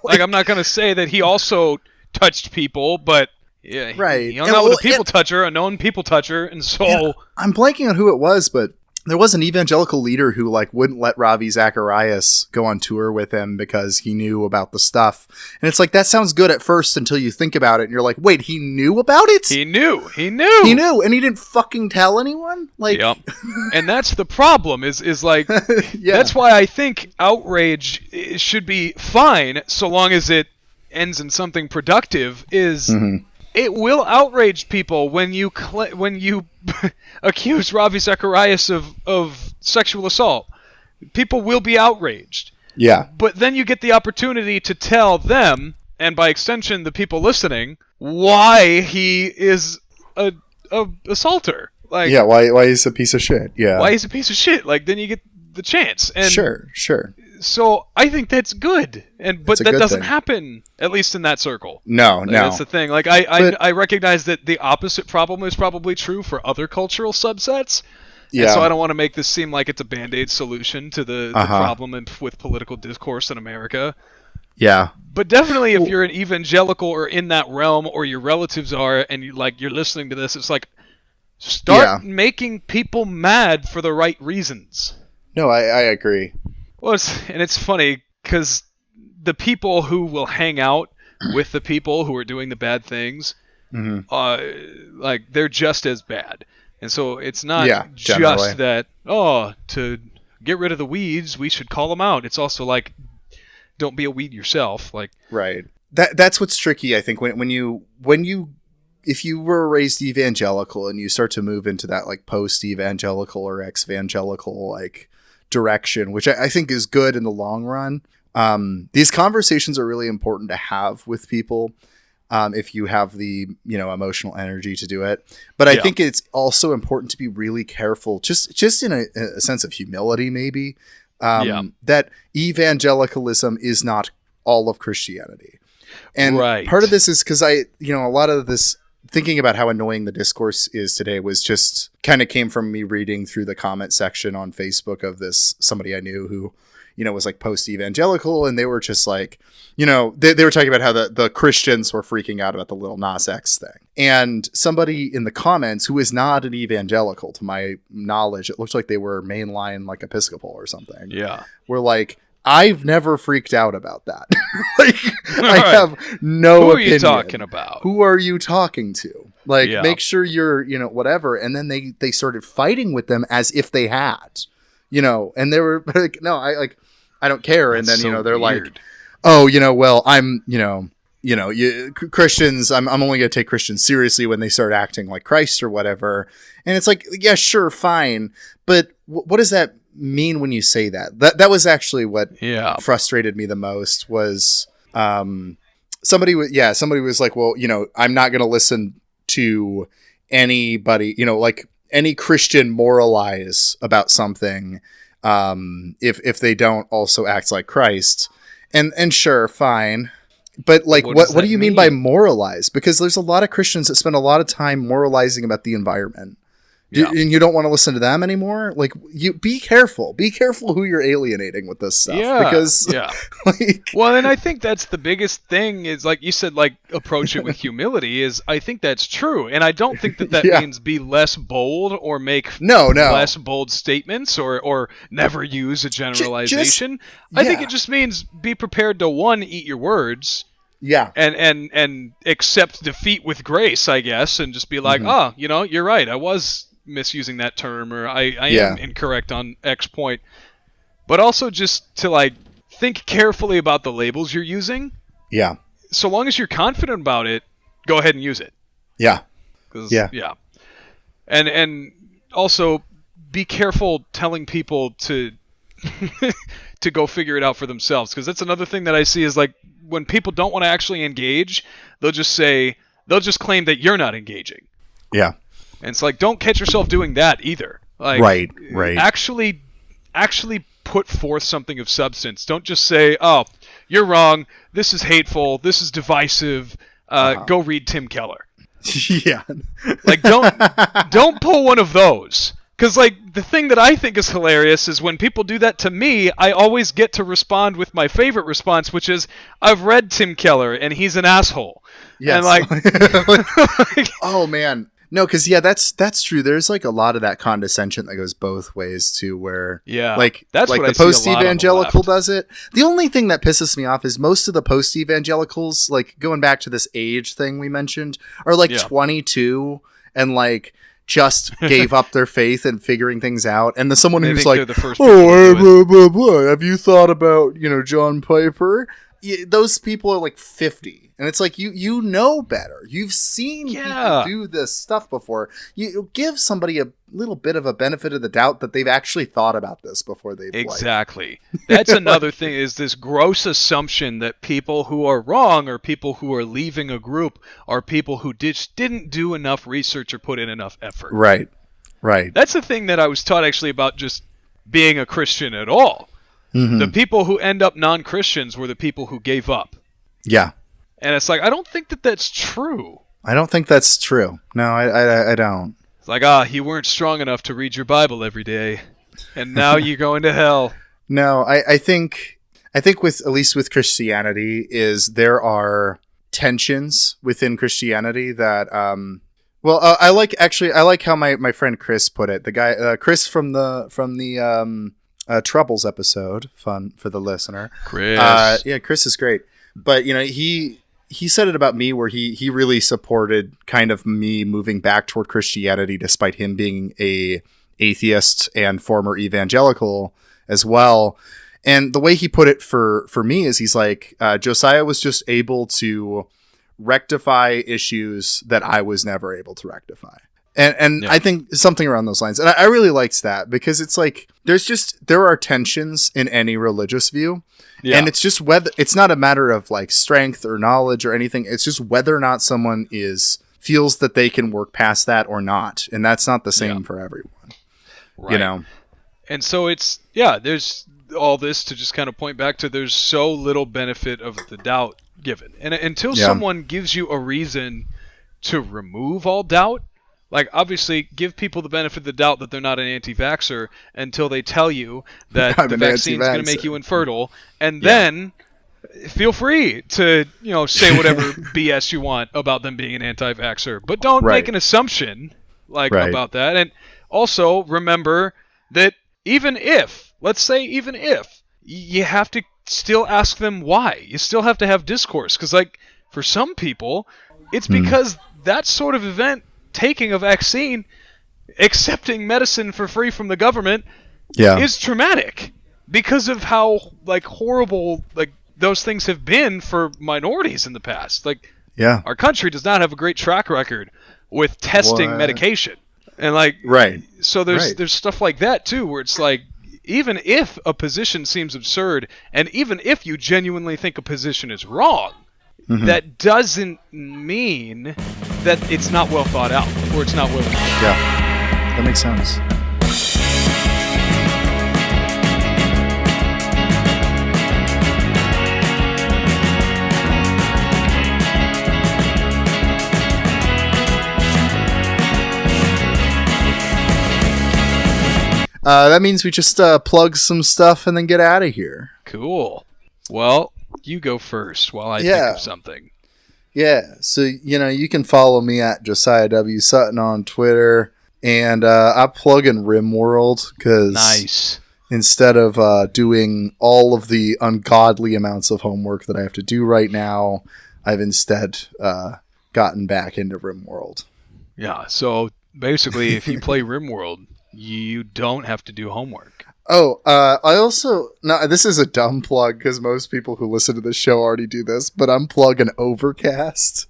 like, I'm not gonna say that he also touched people, but he hung out with a people toucher, a known people toucher, and so I'm blanking on who it was, but there was an evangelical leader who like wouldn't let Ravi Zacharias go on tour with him because he knew about the stuff. And it's like, that sounds good at first until you think about it and you're like, wait, he knew about it? He knew. And he didn't fucking tell anyone? Like, and that's the problem is like, that's why I think outrage should be fine so long as it ends in something productive It will outrage people when you accuse Ravi Zacharias of sexual assault. People will be outraged. Yeah. But then you get the opportunity to tell them, and by extension the people listening, why he is a assaulter. Like, why he's a piece of shit. Yeah. Why he's a piece of shit. Like, then you get the chance. And sure. So I think that's good, but that doesn't happen, at least in that circle. No. That's the thing. Like, I recognize that the opposite problem is probably true for other cultural subsets. Yeah. And so I don't want to make this seem like it's a Band-Aid solution to the problem with political discourse in America. Yeah. But definitely, if you're an evangelical or in that realm, or your relatives are, and you're listening to this, it's like, start making people mad for the right reasons. No, I agree. Well, it's funny because the people who will hang out with the people who are doing the bad things, like, they're just as bad. And so it's not just that, to get rid of the weeds, we should call them out. It's also like, don't be a weed yourself. Like, right. That's what's tricky, I think, when you if you were raised evangelical and you start to move into that like post-evangelical or ex-evangelical like direction, which I think is good in the long run. These conversations are really important to have with people. if you have the, emotional energy to do it. But I think it's also important to be really careful, just in a sense of humility, maybe, that evangelicalism is not all of Christianity. And part of this is because a lot of this thinking about how annoying the discourse is today was just kind of came from me reading through the comment section on Facebook of somebody I knew who, was like post-evangelical, and they were just like, they were talking about how the Christians were freaking out about the Lil Nas X thing. And somebody in the comments who is not an evangelical, to my knowledge, it looked like they were mainline, like Episcopal or something. Yeah. Were like, I've never freaked out about that. I have no opinion. Who are you talking about? Who are you talking to? Make sure you're, whatever. And then they started fighting with them as if they had, and they were like, no, I don't care. That's and then, so they're weird. Like, oh, well, I'm, Christians, I'm only going to take Christians seriously when they start acting like Christ or whatever. And it's like, yeah, sure, fine. But what does that mean when you say that? That was actually what frustrated me the most was somebody was like, well, I'm not going to listen to anybody, like any Christian moralize about something if they don't also act like Christ. And sure, fine. But like, what do you mean by moralize? Because there's a lot of Christians that spend a lot of time moralizing about the environment. And you don't want to listen to them anymore? Like, you be careful who you're alienating with this stuff. Because well, and I think that's the biggest thing is, like you said, like, approach it with humility. Is I think that's true, and I don't think that means be less bold or make less bold statements or never use a generalization. I think it just means be prepared to eat your words. Yeah. And accept defeat with grace, I guess, and just be like, you're right. I was misusing that term, or I am incorrect on X point. But also just to, like, think carefully about the labels you're using. Yeah. So long as you're confident about it, go ahead and use it. Yeah. Yeah. And also be careful telling people to to go figure it out for themselves, because that's another thing that I see is, like, when people don't want to actually engage, they'll just claim that you're not engaging. Yeah. And it's like, don't catch yourself doing that either. Like, right. Actually put forth something of substance. Don't just say, "Oh, you're wrong. This is hateful. This is divisive. Go read Tim Keller." Yeah. Like, don't pull one of those. Because, like, the thing that I think is hilarious is when people do that to me, I always get to respond with my favorite response, which is, I've read Tim Keller, and he's an asshole. Yes. And, like... oh, man. No, because, that's true. There's, like, a lot of that condescension that goes both ways, too, where, like, that's like what the post-evangelical does it. The only thing that pisses me off is most of the post-evangelicals, like, going back to this age thing we mentioned, are, like, 22 and, like... just gave up their faith and figuring things out, and someone who's like, blah, blah, blah. Have you thought about John Piper? Those people are like 50, and it's like you know better. You've seen people do this stuff before. You give somebody a little bit of a benefit of the doubt that they've actually thought about this before they've exactly. That's another thing, is this gross assumption that people who are wrong or people who are leaving a group are people who didn't do enough research or put in enough effort. Right. That's the thing that I was taught actually about just being a Christian at all. Mm-hmm. The people who end up non-Christians were the people who gave up. Yeah. And it's like, I don't think that that's true. I don't think that's true. No, I don't. It's like, you weren't strong enough to read your Bible every day, and now you're going to hell. No, I think with, at least with Christianity, is there are tensions within Christianity that, I like how my friend Chris put it. The guy, Chris from the Troubles episode, fun for the listener. Chris. Chris is great. But, he said it about me where he really supported kind of me moving back toward Christianity, despite him being a atheist and former evangelical as well. And the way he put it for me is he's like, Josiah was just able to rectify issues that I was never able to rectify. And I think something around those lines. And I really liked that because it's like there are tensions in any religious view. Yeah. And it's just whether it's not a matter of like strength or knowledge or anything. It's just whether or not someone feels that they can work past that or not. And that's not the same for everyone. Right. You know? And so there's all this to just kind of point back to there's so little benefit of the doubt given. And until someone gives you a reason to remove all doubt, like, obviously, give people the benefit of the doubt that they're not an anti-vaxxer until they tell you that the vaccine's going to make you infertile, and then feel free to, say whatever BS you want about them being an anti-vaxxer. But don't make an assumption, about that. And also, remember that even if, you have to still ask them why. You still have to have discourse. Because, for some people, it's because that sort of event, taking a vaccine, accepting medicine for free from the government, is traumatic because of how horrible those things have been for minorities in the past. Our country does not have a great track record with testing medication, and so there's stuff like that too, where it's even if a position seems absurd, and even if you genuinely think a position is wrong, that doesn't mean that it's not well thought out or it's not well thought out. Yeah, that makes sense. That means we just plug some stuff and then get out of here. Cool. Well, you go first while I think of something. Yeah, so, you can follow me at Josiah W. Sutton on Twitter, and I plug in RimWorld, because instead of doing all of the ungodly amounts of homework that I have to do right now, I've instead gotten back into RimWorld. Yeah, so basically, if you play RimWorld, you don't have to do homework. Oh, I also... No, this is a dumb plug, because most people who listen to this show already do this, but I'm plugging Overcast,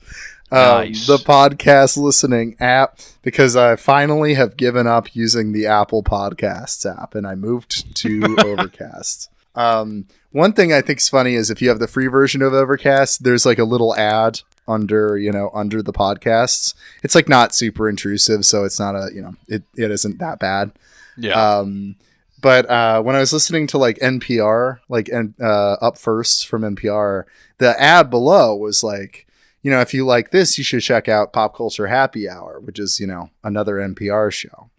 the podcast listening app, because I finally have given up using the Apple Podcasts app, and I moved to Overcast. One thing I think is funny is if you have the free version of Overcast, there's a little ad under the podcasts. It's not super intrusive, so it's not it isn't that bad. Yeah. But when I was listening to NPR, Up First from NPR, the ad below was if you like this, you should check out Pop Culture Happy Hour, which is, another NPR show.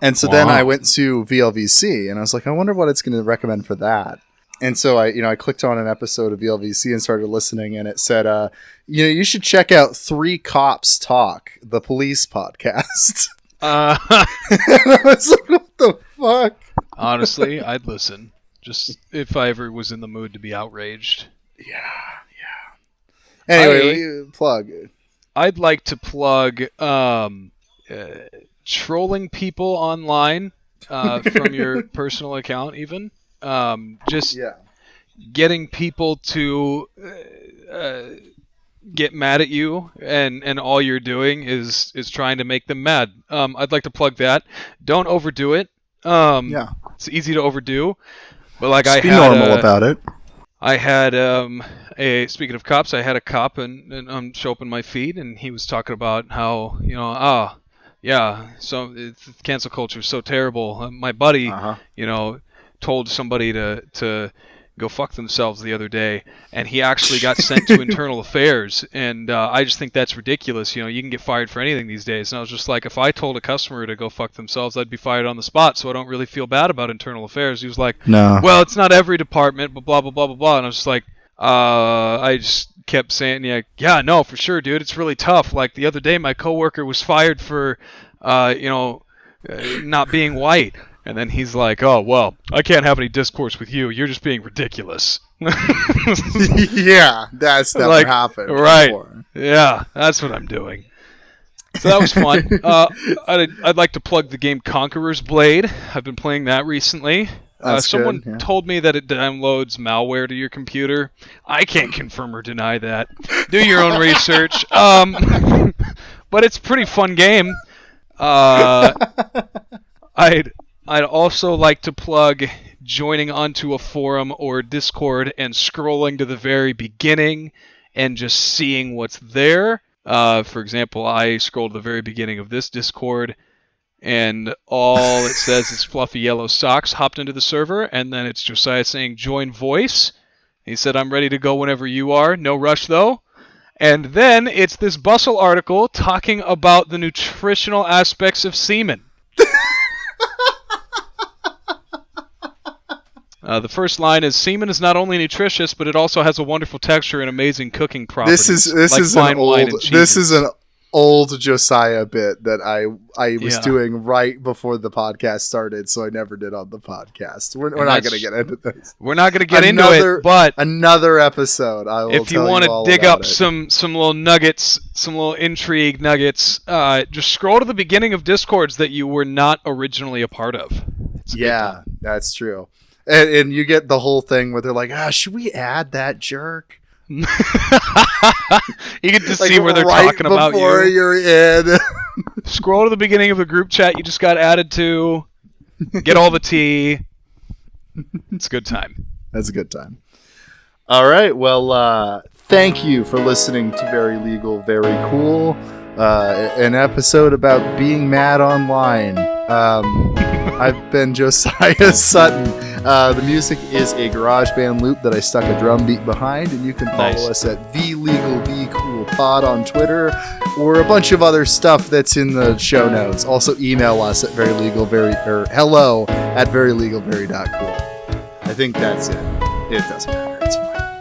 And so then I went to VLVC and I was like, I wonder what it's going to recommend for that. And so I clicked on an episode of VLVC and started listening, and it said, you should check out Three Cops Talk, the police podcast. And I was like, what the fuck? Honestly, I'd listen. Just if I ever was in the mood to be outraged. Yeah. Anyway, plug. I'd like to plug trolling people online from your personal account, even. Getting people to get mad at you, and all you're doing is trying to make them mad. I'd like to plug that. Don't overdo it. It's easy to overdo, but just be normal about it. I had speaking of cops, I had a cop and show up in my feed, and he was talking about how so cancel culture is so terrible. My buddy, told somebody to go fuck themselves the other day, and he actually got sent to internal affairs, and I just think that's ridiculous. You can get fired for anything these days, and I was just like, if I told a customer to go fuck themselves, I'd be fired on the spot, so I don't really feel bad about internal affairs. He was like, no, well, it's not every department, but blah blah blah blah blah, and I was just like, I just kept saying, yeah, no, for sure, dude, it's really tough. The other day, my coworker was fired for not being white. And then he's like, oh, well, I can't have any discourse with you. You're just being ridiculous. Yeah, that's never happened. Right. Before. Yeah, that's what I'm doing. So that was fun. I'd like to plug the game Conqueror's Blade. I've been playing that recently. Someone told me that it downloads malware to your computer. I can't confirm or deny that. Do your own research. But it's a pretty fun game. I'd also like to plug joining onto a forum or Discord and scrolling to the very beginning and just seeing what's there. For example, I scrolled to the very beginning of this Discord, and all it says is Fluffy Yellow Socks hopped into the server, and then it's Josiah saying join voice. He said, I'm ready to go whenever you are. No rush, though. And then it's this Bustle article talking about the nutritional aspects of semen. The first line is, semen is not only nutritious, but it also has a wonderful texture and amazing cooking properties. This is an old Josiah bit that I was doing right before the podcast started, so I never did on the podcast. We're not going to get into this. We're not going to get into it, but another episode. I will. If you want to dig up some little nuggets, some little intrigue nuggets, just scroll to the beginning of Discords that you were not originally a part of. That's true. And you get the whole thing where they're like, should we add that jerk? You get to see where they're talking about you. Before you're in. Scroll to the beginning of the group chat you just got added to. Get all the tea. It's a good time. That's a good time. All right. Well, thank you for listening to Very Legal, Very Cool. An episode about being mad online. I've been Josiah Sutton. The music is a GarageBand loop that I stuck a drum beat behind, and you can follow us at VLegalVCoolPod on Twitter, or a bunch of other stuff that's in the show notes. Also email us at hello@verylegalvery.cool. I think that's it. It doesn't matter. It's fine.